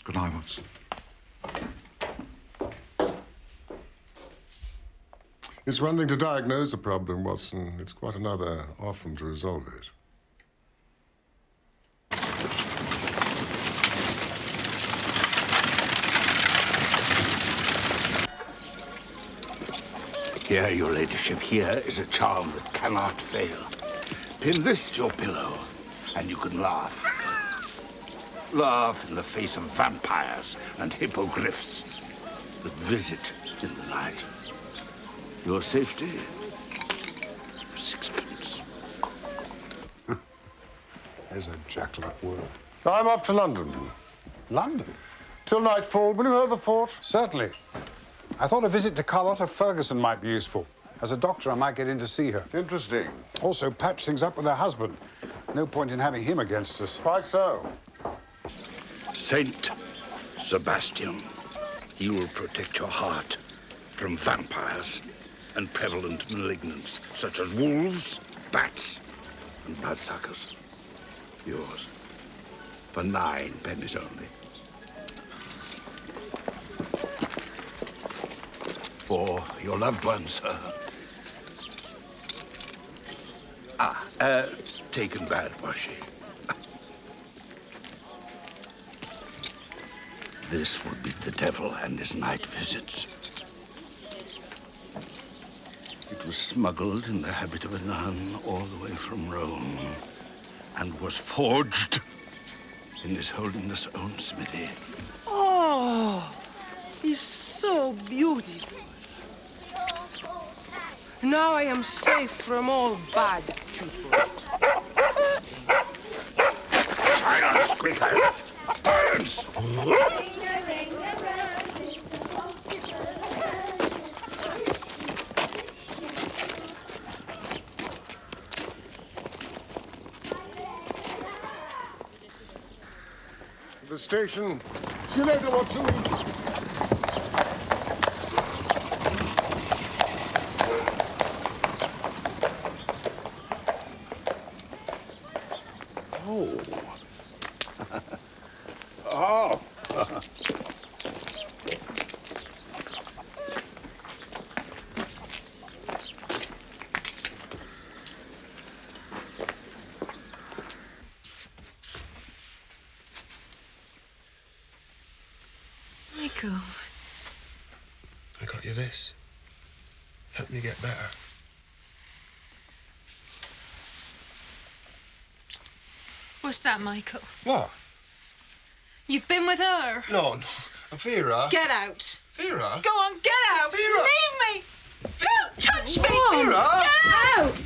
Good night, Watson. It's one thing to diagnose a problem, Watson. It's quite another often to resolve it. Here, your ladyship, here is a charm that cannot fail. Pin this to your pillow, and you can laugh. Laugh in the face of vampires and hippogriffs that visit in the night. Your safety, sixpence. There's a jackal word. I'm off to London. London? Till nightfall. Will you hold the fort? Certainly. I thought a visit to Carlotta Ferguson might be useful. As a doctor, I might get in to see her. Interesting. Also, patch things up with her husband. No point in having him against us. Quite so. Saint Sebastian, he will protect your heart from vampires and prevalent malignants such as wolves, bats, and bloodsuckers. Yours. For 9 pennies only. For your loved ones, sir. Taken bad, was she? This would be the devil and his night visits. It was smuggled in the habit of a nun all the way from Rome and was forged in His Holiness' own smithy. Oh, it's so beautiful. Now I am safe from all bad people. Silence, quicker! Silence! The station. See you later, Watson. Oh. Oh. Michael. I got you this. Help me get better. What's that, Michael? What? You've been with her? No, no. Vera. Get out. Vera? Go on, get out. Vera. Leave me. Don't touch me. Vera. Get out.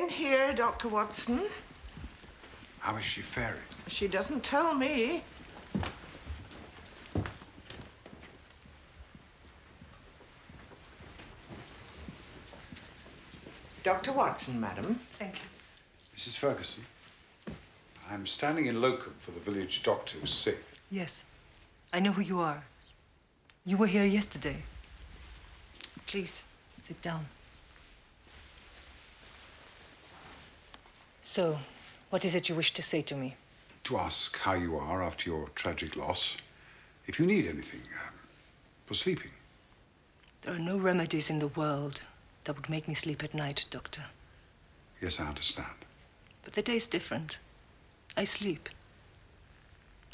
in here, Dr. Watson. How is she faring? She doesn't tell me. Dr. Watson, madam. Thank you. Mrs. Ferguson, I'm standing in locum for the village doctor who's sick. Yes, I know who you are. You were here yesterday. Please, sit down. So, what is it you wish to say to me? To ask how you are after your tragic loss. If you need anything for sleeping. There are no remedies in the world that would make me sleep at night, Doctor. Yes, I understand. But the day's different. I sleep.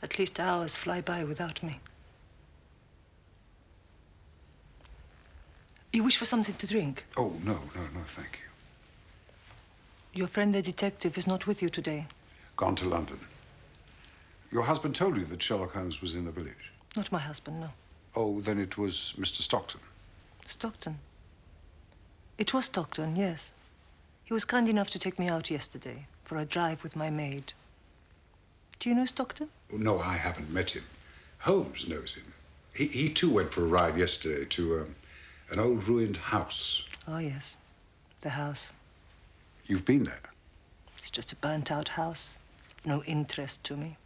At least hours fly by without me. You wish for something to drink? Oh, no, thank you. Your friend the detective is not with you today. Gone to London. Your husband told you that Sherlock Holmes was in the village? Not my husband, no. Oh, then it was Mr. Stockton. Stockton? It was Stockton, yes. He was kind enough to take me out yesterday for a drive with my maid. Do you know Stockton? Oh, no, I haven't met him. Holmes knows him. He too went for a ride yesterday to an old ruined house. Oh, yes. The house. You've been there? It's just a burnt-out house. Of no interest to me.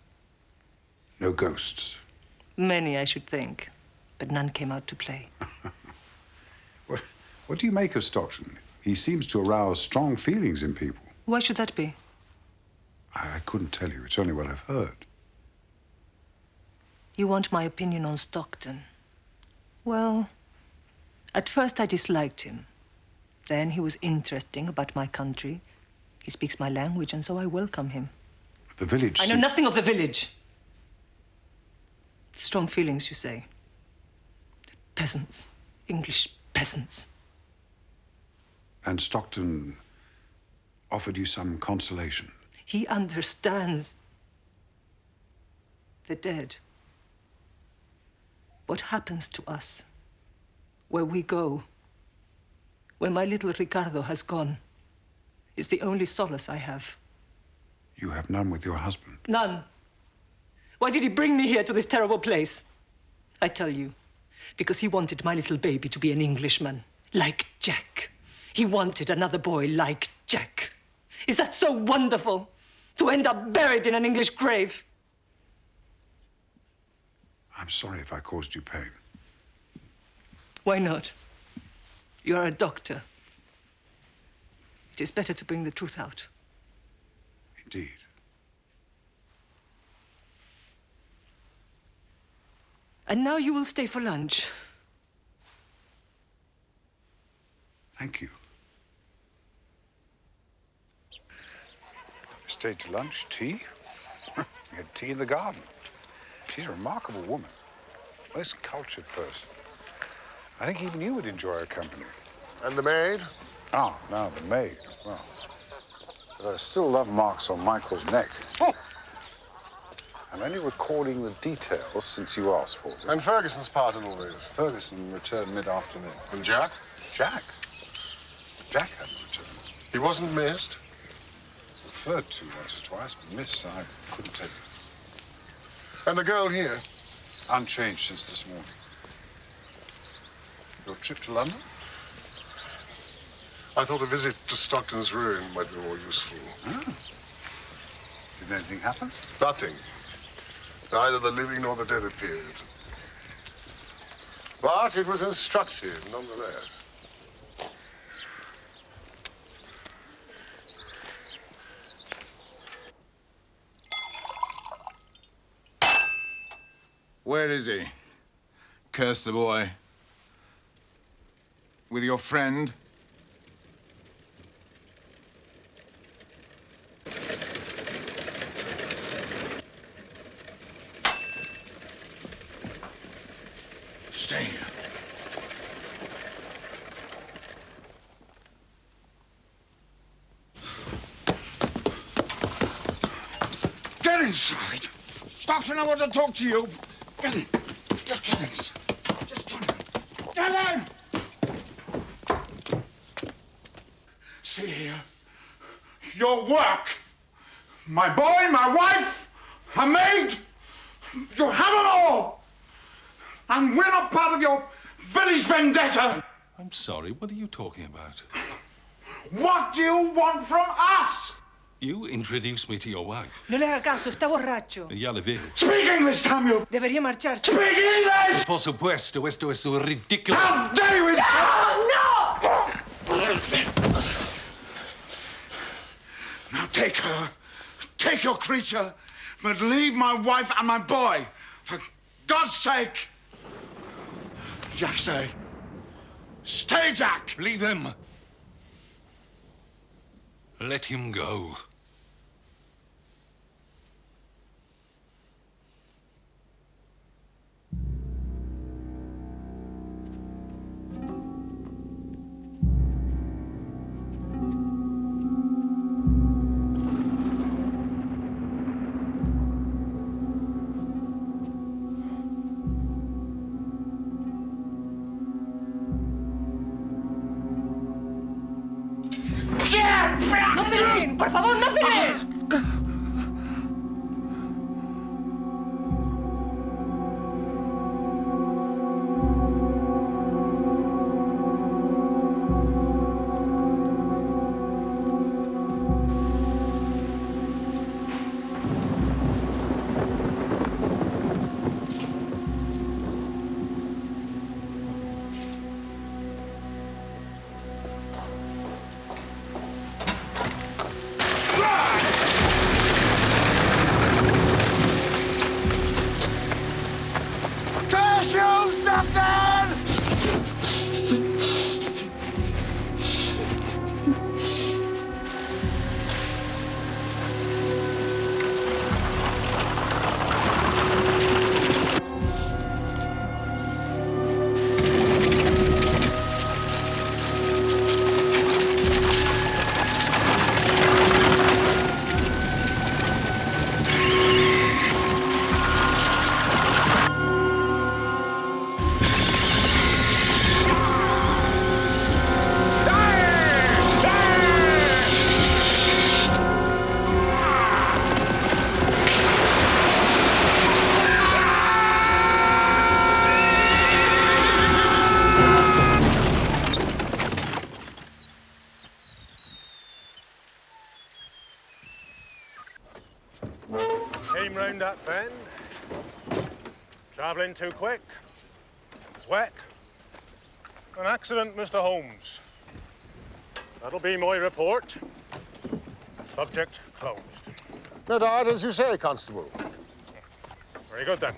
No ghosts? Many, I should think. But none came out to play. What do you make of Stockton? He seems to arouse strong feelings in people. Why should that be? I couldn't tell you. It's only what I've heard. You want my opinion on Stockton? Well, at first I disliked him. Then he was interesting about my country. He speaks my language, and so I welcome him. The village... I know nothing of the village. Strong feelings, you say. Peasants. English peasants. And Stockton offered you some consolation? He understands the dead. What happens to us, where we go, where my little Ricardo has gone, is the only solace I have. You have none with your husband? None. Why did he bring me here to this terrible place? I tell you, because he wanted my little baby to be an Englishman, like Jack. He wanted another boy like Jack. Is that so wonderful? To end up buried in an English grave? I'm sorry if I caused you pain. Why not? You are a doctor. It is better to bring the truth out. Indeed. And now you will stay for lunch. Thank you. Stayed to lunch, tea. We had tea in the garden. She's a remarkable woman. Most cultured person. I think even you would enjoy her company. And the maid? Ah, now the maid. Well, but I still love marks on Michael's neck. Oh. I'm only recording the details since you asked for them. And Ferguson's part in all this? Ferguson returned mid-afternoon. And Jack? Jack? Jack hadn't returned. He wasn't missed? Referred to once or twice, but missed, I couldn't tell you. And the girl here? Unchanged since this morning. Your trip to London? I thought a visit to Stockton's ruin might be more useful. Ah. Did anything happen? Nothing. Neither the living nor the dead appeared. But it was instructive, nonetheless. Where is he? Curse the boy. With your friend? Stay here. Get inside. Stockton, I want to talk to you. Get in. Just get in. Just get in. Get in! See here. your work. My boy, my wife, her maid. You have them all. And we're not part of your village vendetta. I'm sorry, what are you talking about? What do you want from us? You introduced me to your wife. No le haga caso, está borracho. Ya le veo. Speak English, Samuel. Debería marcharse. Speak English! Por supuesto, esto es ridículo. How dare you insult? No! Now take her. Take your creature. But leave my wife and my boy. For God's sake. Jack, stay. Stay, Jack. Leave him. Let him go. ¡No peleen! ¡Por favor, no peleen! Came round that bend. Travelling too quick. It's wet. An accident, Mr. Holmes. That'll be my report. Subject closed. No doubt, as you say, Constable. Very good, then.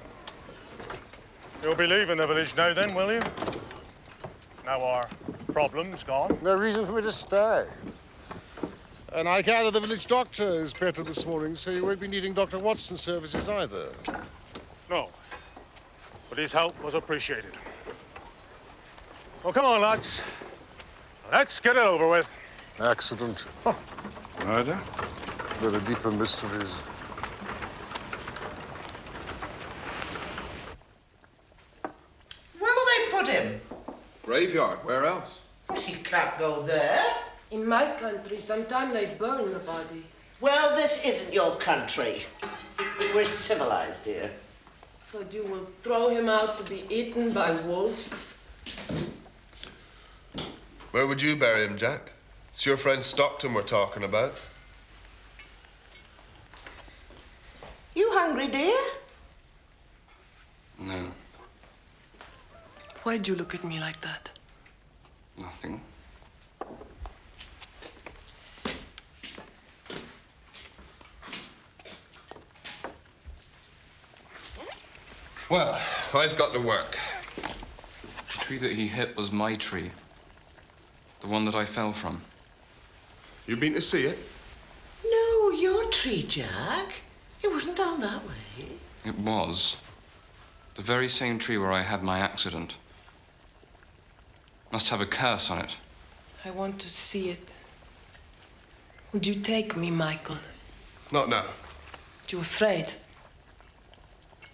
You'll be leaving the village now, then, will you? Now our problem's gone. No reason for me to stay. And I gather the village doctor is better this morning, so you won't be needing Dr. Watson's services either. No. But his help was appreciated. Well, come on, lads. Let's get it over with. Accident. Oh. Murder? There are deeper mysteries. Where will they put him? Graveyard. Where else? He can't go there. In my country, sometimes they burn the body. Well, this isn't your country. We're civilized here. So you will throw him out to be eaten by wolves? Where would you bury him, Jack? It's your friend Stockton we're talking about. You hungry, dear? No, Why'd you look at me like that? nothing. Well, I've got to work. The tree that he hit was my tree. The one that I fell from. You been to see it? No, your tree, Jack. It wasn't down that way. It was. The very same tree where I had my accident. Must have a curse on it. I want to see it. Would you take me, Michael? Not now. You afraid?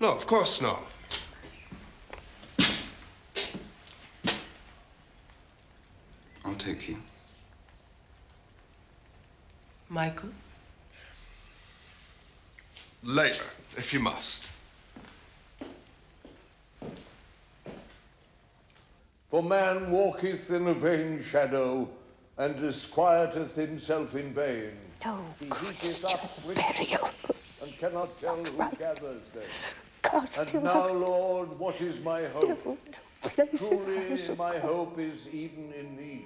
No, of course not. I'll take you. Michael? Later, if you must. For man walketh in a vain shadow, and disquieteth himself in vain. No, He Christian heapeth up rich burial. and cannot tell who gathers them. Cast And him now, out. Lord, what is my hope? Devil, no place in the Truly, house of my God. hope is even in thee.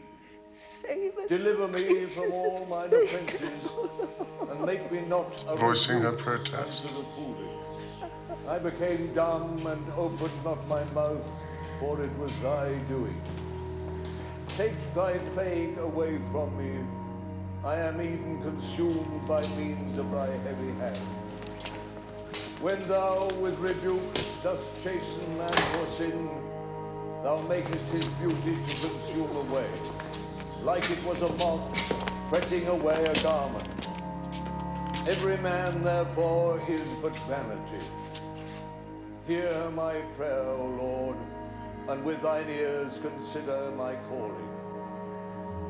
Save us, Deliver Lord me Jesus, from all mine save offences, and make me not a Voicing her rebuke protest. unto the foolish. I became dumb and opened not my mouth, for it was thy doing. Take thy plague away from me. I am even consumed by means of thy heavy hand. When thou with rebukes dost chasten man for sin, thou makest his beauty to consume away, like it was a moth fretting away a garment. Every man, therefore, is but vanity. Hear my prayer, O Lord, and with thine ears consider my calling.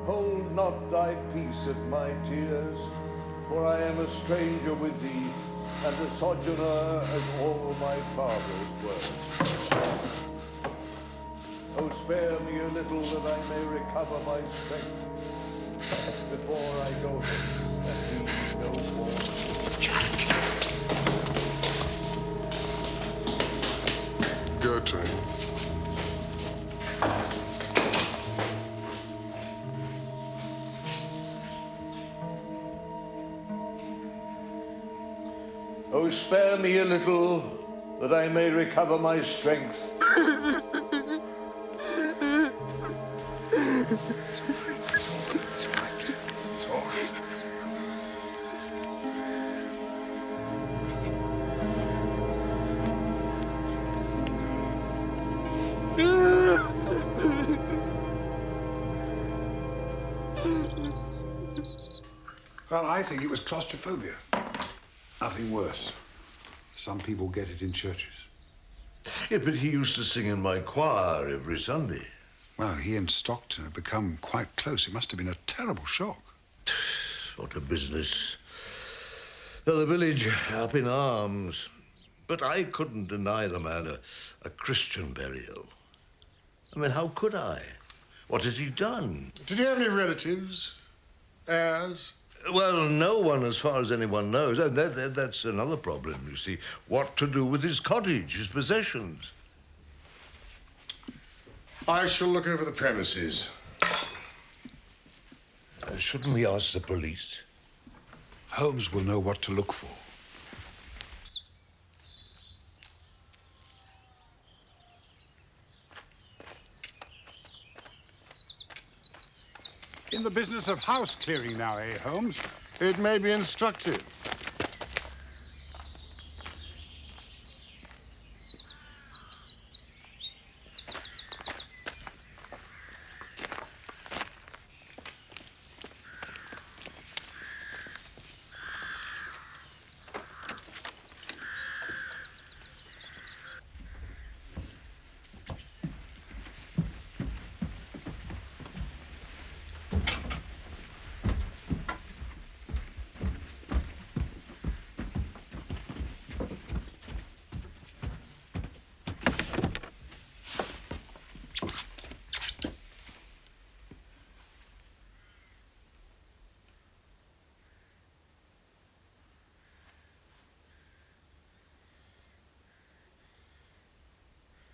Hold not thy peace at my tears, for I am a stranger with thee, and a sojourner as all my fathers were. Oh, spare me a little that I may recover my strength before I go and be no more. Jack! Go to him. Oh, spare me a little that I may recover my strength. Well, I think it was claustrophobia. Nothing worse. Some people get it in churches. Yeah, but he used to sing in my choir every Sunday. Well, he and Stockton have become quite close. It must have been a terrible shock. What a business. Well, the village up in arms. But I couldn't deny the man a Christian burial. I mean, how could I? What had he done? Did he have any relatives? Heirs? Well, no one, as far as anyone knows. And that's another problem, you see. What to do with his cottage, his possessions? I shall look over the premises. Shouldn't we ask the police? Holmes will know what to look for. In the business of house clearing now, eh, Holmes? It may be instructive.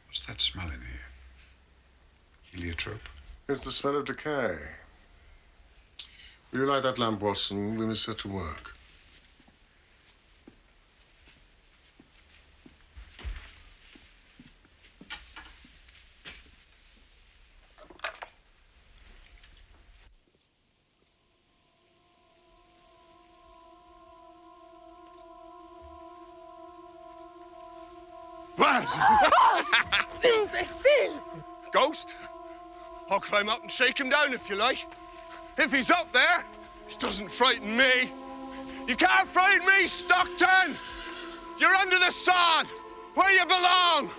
What's that smell in here? Heliotrope? It's the smell of decay. Will you light that lamp, Watson? We must set to work. Imbecile! Ghost? I'll climb up and shake him down if you like. If he's up there, he doesn't frighten me. You can't frighten me, Stockton! You're under the sod, where you belong.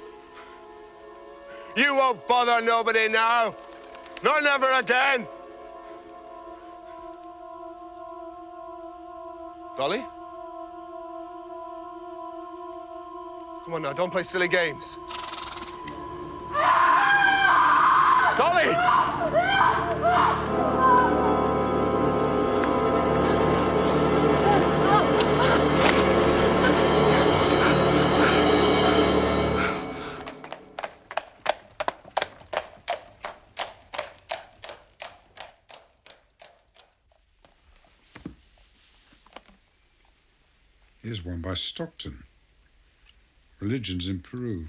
You won't bother nobody now, nor never again. Dolly? Come on now, don't play silly games. Dolly! Here's one by Stockton. Religions in Peru.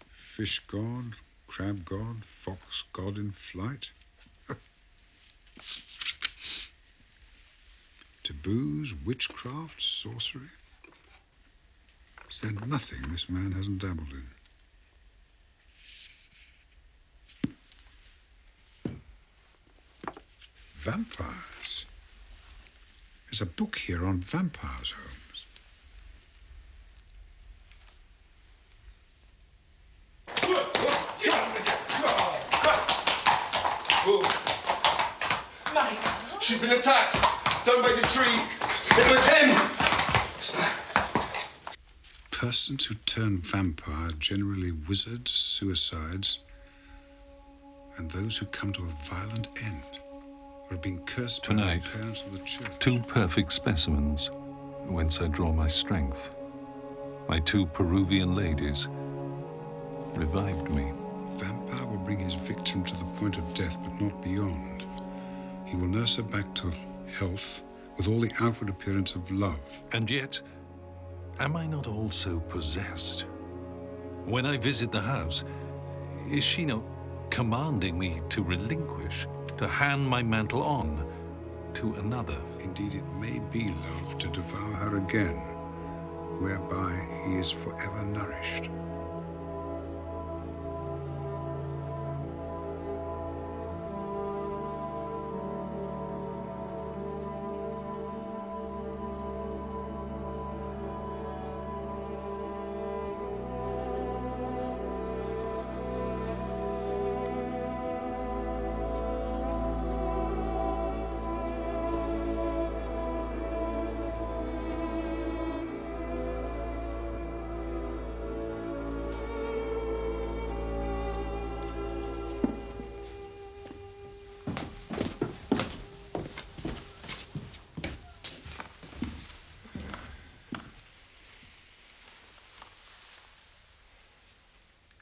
Fish god, crab god, fox god in flight. Taboos, witchcraft, sorcery. Is there nothing this man hasn't dabbled in? Vampires. There's a book here on vampires, Holmes. Mike! She's been attacked! Down by the tree! It was him! Persons who turn vampire are generally wizards, suicides, and those who come to a violent end. Or have been cursed by Tonight, the parents of the church. 2 perfect specimens, whence I draw my strength. My 2 Peruvian ladies revived me. Vampire will bring his victim to the point of death, but not beyond. He will nurse her back to health with all the outward appearance of love. And yet, am I not also possessed? When I visit the house, is she not commanding me to relinquish, to hand my mantle on to another? Indeed, it may be love to devour her again, whereby he is forever nourished.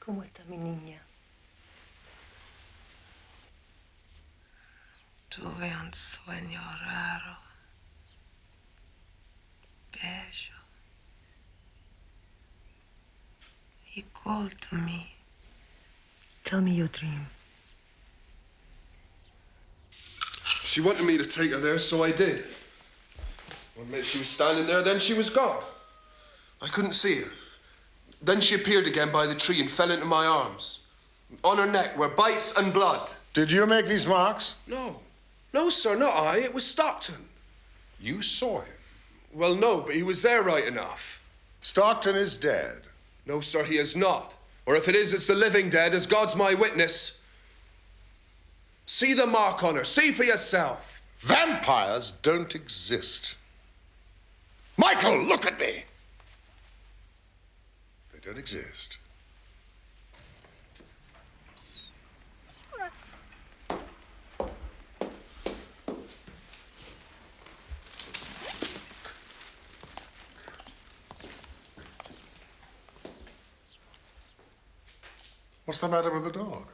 ¿Cómo está mi niña? Tuve un sueño raro, bello. He called to me. Tell me your dream. She wanted me to take her there, so I did. One minute she was standing there, then she was gone. I couldn't see her. Then she appeared again by the tree and fell into my arms. On her neck were bites and blood. Did you make these marks? No. No, sir, not I. It was Stockton. You saw him? Well, no, but he was there right enough. Stockton is dead. No, sir, he is not. Or if it is, it's the living dead, as God's my witness. See the mark on her. See for yourself. Vampires don't exist. Michael, look at me. They don't exist. What's the matter with the dog?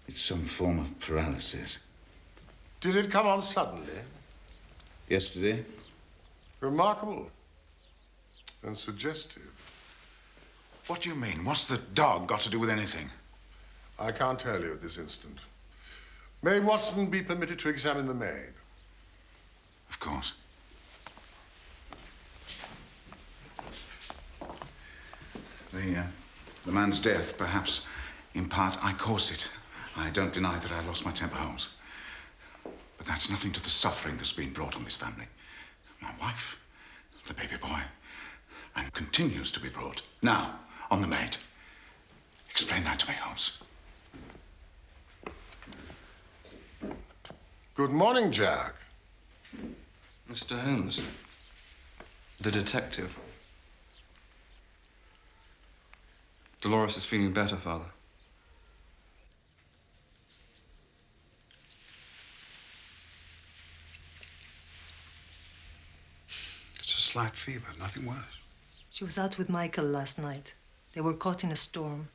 It's some form of paralysis. Did it come on suddenly? Yesterday? Remarkable. And suggestive. What do you mean? What's the dog got to do with anything? I can't tell you at this instant. May Watson be permitted to examine the maid? Of course. The man's death, perhaps, in part, I caused it. I don't deny that I lost my temper, Holmes. But that's nothing to the suffering that's been brought on this family. My wife, the baby boy, and continues to be brought. Now, on the maid. Explain that to me, Holmes. Good morning, Jack. Mr. Holmes, the detective. Dolores is feeling better, Father. It's a slight fever, nothing worse. She was out with Michael last night. They were caught in a storm.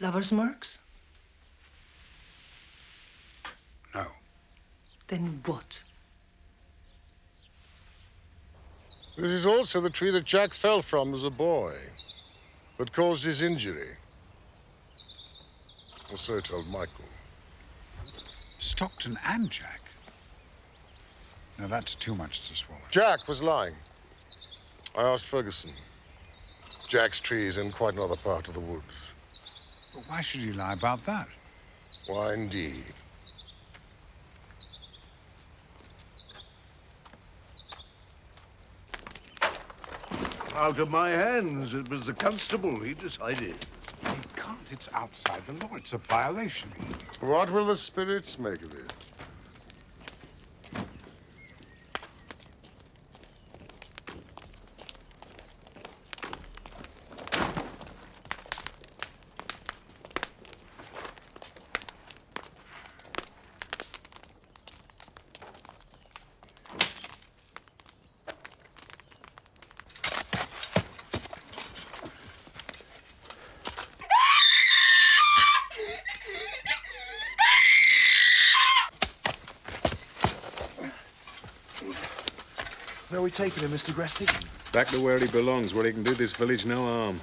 Lover's marks? No. Then what? This is also the tree that Jack fell from as a boy, that caused his injury. Or so told Michael. Stockton and Jack? Now, that's too much to swallow. Jack was lying. I asked Ferguson. Jack's tree is in quite another part of the woods. But why should he lie about that? Why, indeed. Out of my hands. It was the constable. He decided. You can't. It's outside the law. It's a violation. What will the spirits make of it? Where are we taking him, Mr. Gresty? Back to where he belongs, where he can do this village no harm.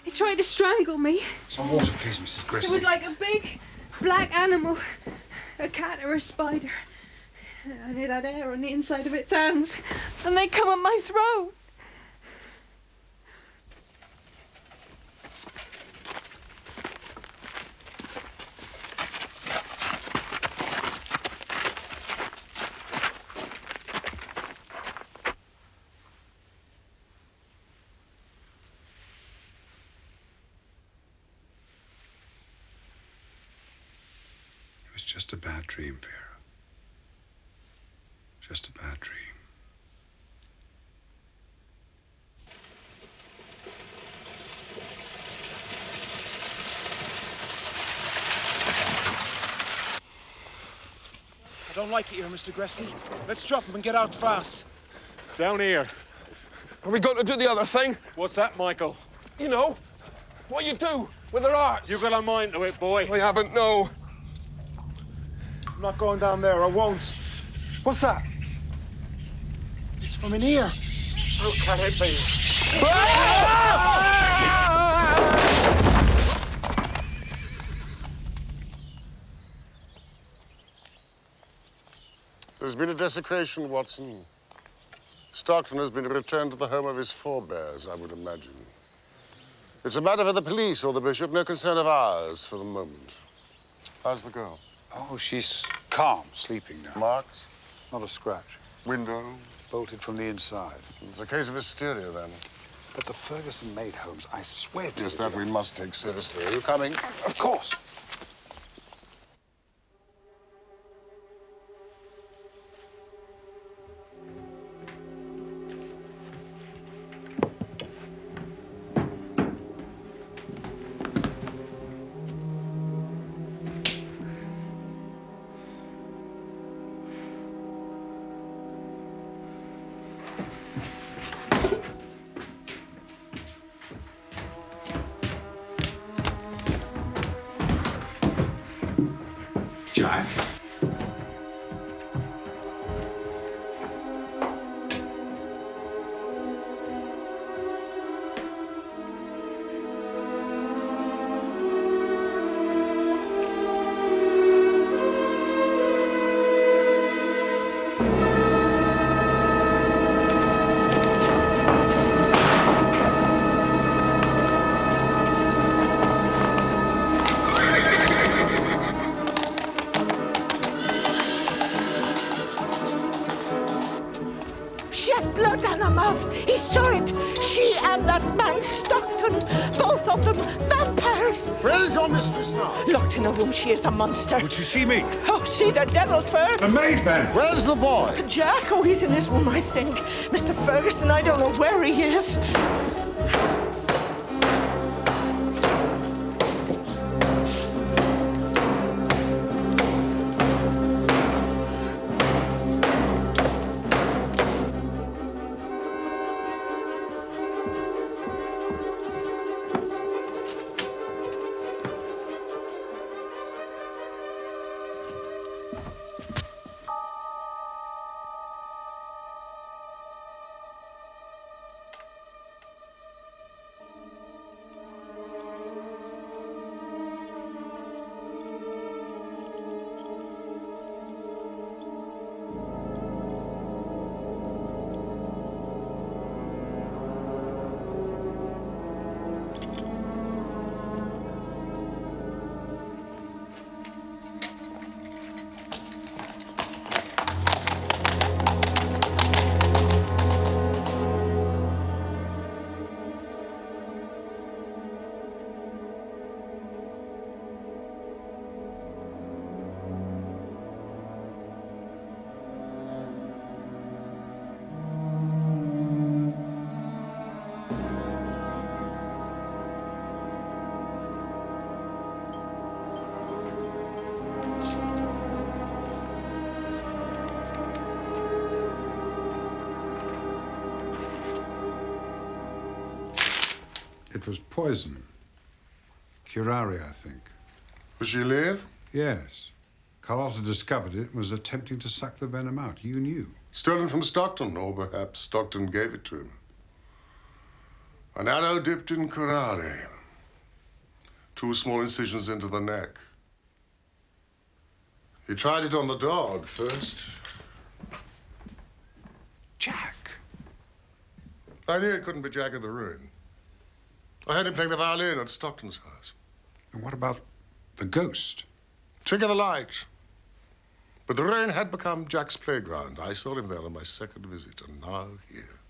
He tried to strangle me. Some water, please, Mrs. Gresty. It was like a big black animal, a cat or a spider. And it had hair on the inside of its hands. And they come at my throat. It was just a bad dream, Vera. Just a bad dream. I don't like it here, Mr. Gresty. Let's drop him and get out fast. Down here. Are we going to do the other thing? What's that, Michael? You know, what you do with their arts. You got a mind to it, boy. I haven't, no. I'm not going down there, I won't. What's that? It's from in here. How can it be? There's been a desecration, Watson. Stockton has been returned to the home of his forebears, I would imagine. It's a matter for the police or the bishop, no concern of ours for the moment. How's the girl? Oh, she's calm, sleeping now. Marks? Not a scratch. Window? Bolted from the inside. It's a case of hysteria, then. But the Ferguson maid, Holmes, I swear to you. Yes, that we must take seriously. Are you coming? Of course. Where is your mistress now? Locked in a room, she is a monster. Would she see me? Oh, see the devil first. The maid, then. Where's the boy? Jack? Oh, he's in this room, I think. Mr. Ferguson, I don't know where he is. It was poison. Curare, I think. Was she alive? Yes. Carlotta discovered it and was attempting to suck the venom out. You knew. Stolen from Stockton, or perhaps Stockton gave it to him. An arrow dipped in curare. 2 small incisions into the neck. He tried it on the dog first. Jack! I knew it couldn't be Jack of the Ruin. I heard him playing the violin at Stockton's house. And what about the ghost? Trick of the light. But the Ruin had become Jack's playground. I saw him there on my second visit, and now here.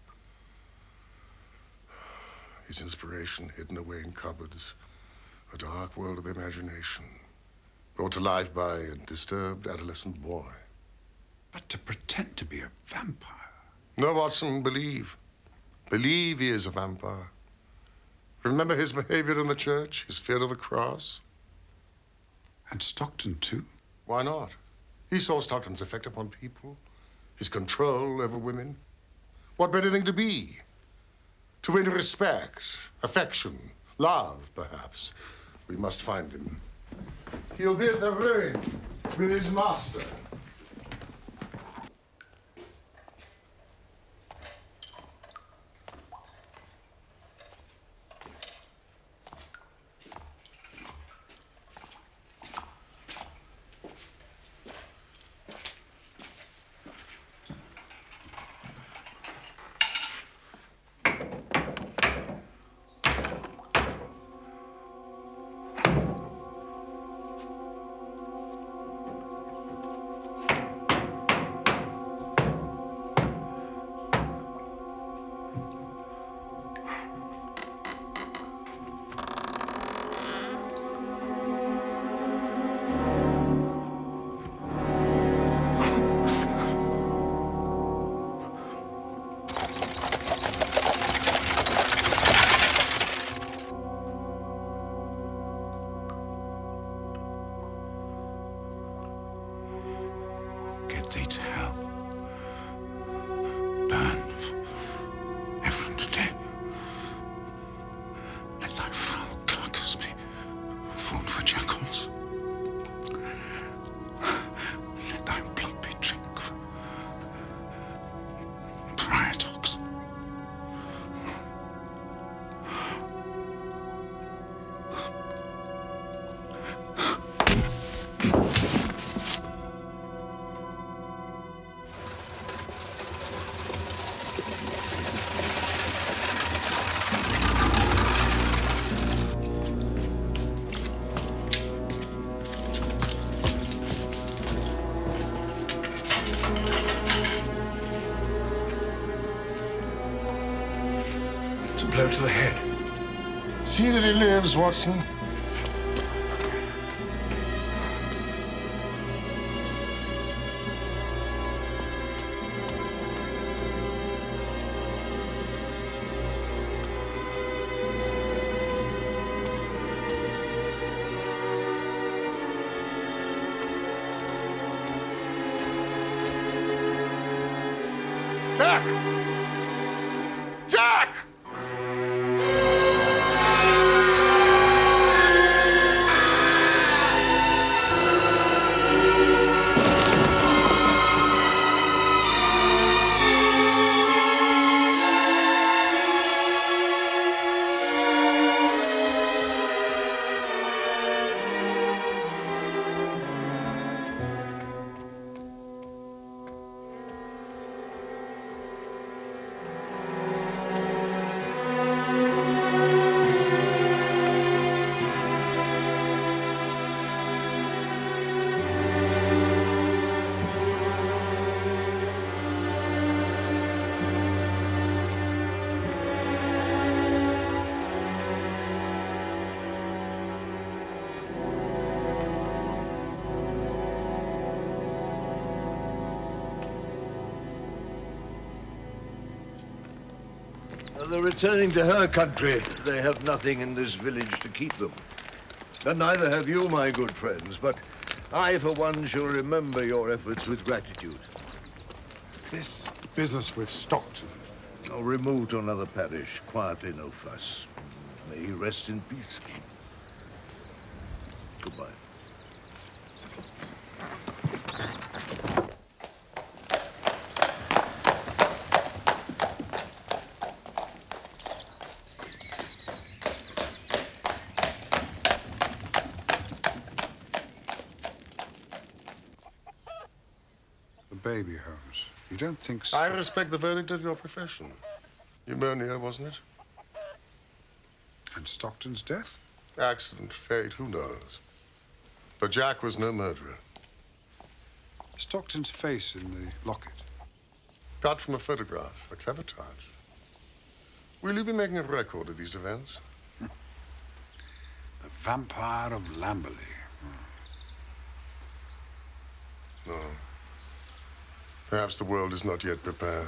His inspiration hidden away in cupboards. A dark world of imagination. Brought to life by a disturbed adolescent boy. But to pretend to be a vampire. No, Watson, believe. Believe he is a vampire. Remember his behavior in the church, his fear of the cross? And Stockton, too? Why not? He saw Stockton's effect upon people, his control over women. What better thing to be? To win respect, affection, love, perhaps. We must find him. He'll be at the Ruin with his master. Get thee to hell. Burn ever and a day. Let thy foul carcass be food for jackals. Let thy blood be drink for prior dogs. Blow to the head. See that he lives, Watson. Jack! They're returning to her country. They have nothing in this village to keep them. And neither have you, my good friends, but I, for one, shall remember your efforts with gratitude. This business with Stockton. I'll remove to another parish, quietly, no fuss. May he rest in peace. Goodbye. Baby, Holmes. You don't think so? I respect the verdict of your profession. Pneumonia, wasn't it? And Stockton's death? Accident, fate, who knows? But Jack was no murderer. Stockton's face in the locket. Cut from a photograph. A clever touch. Will you be making a record of these events? The Vampyre of Lamberley. No. Perhaps the world is not yet prepared.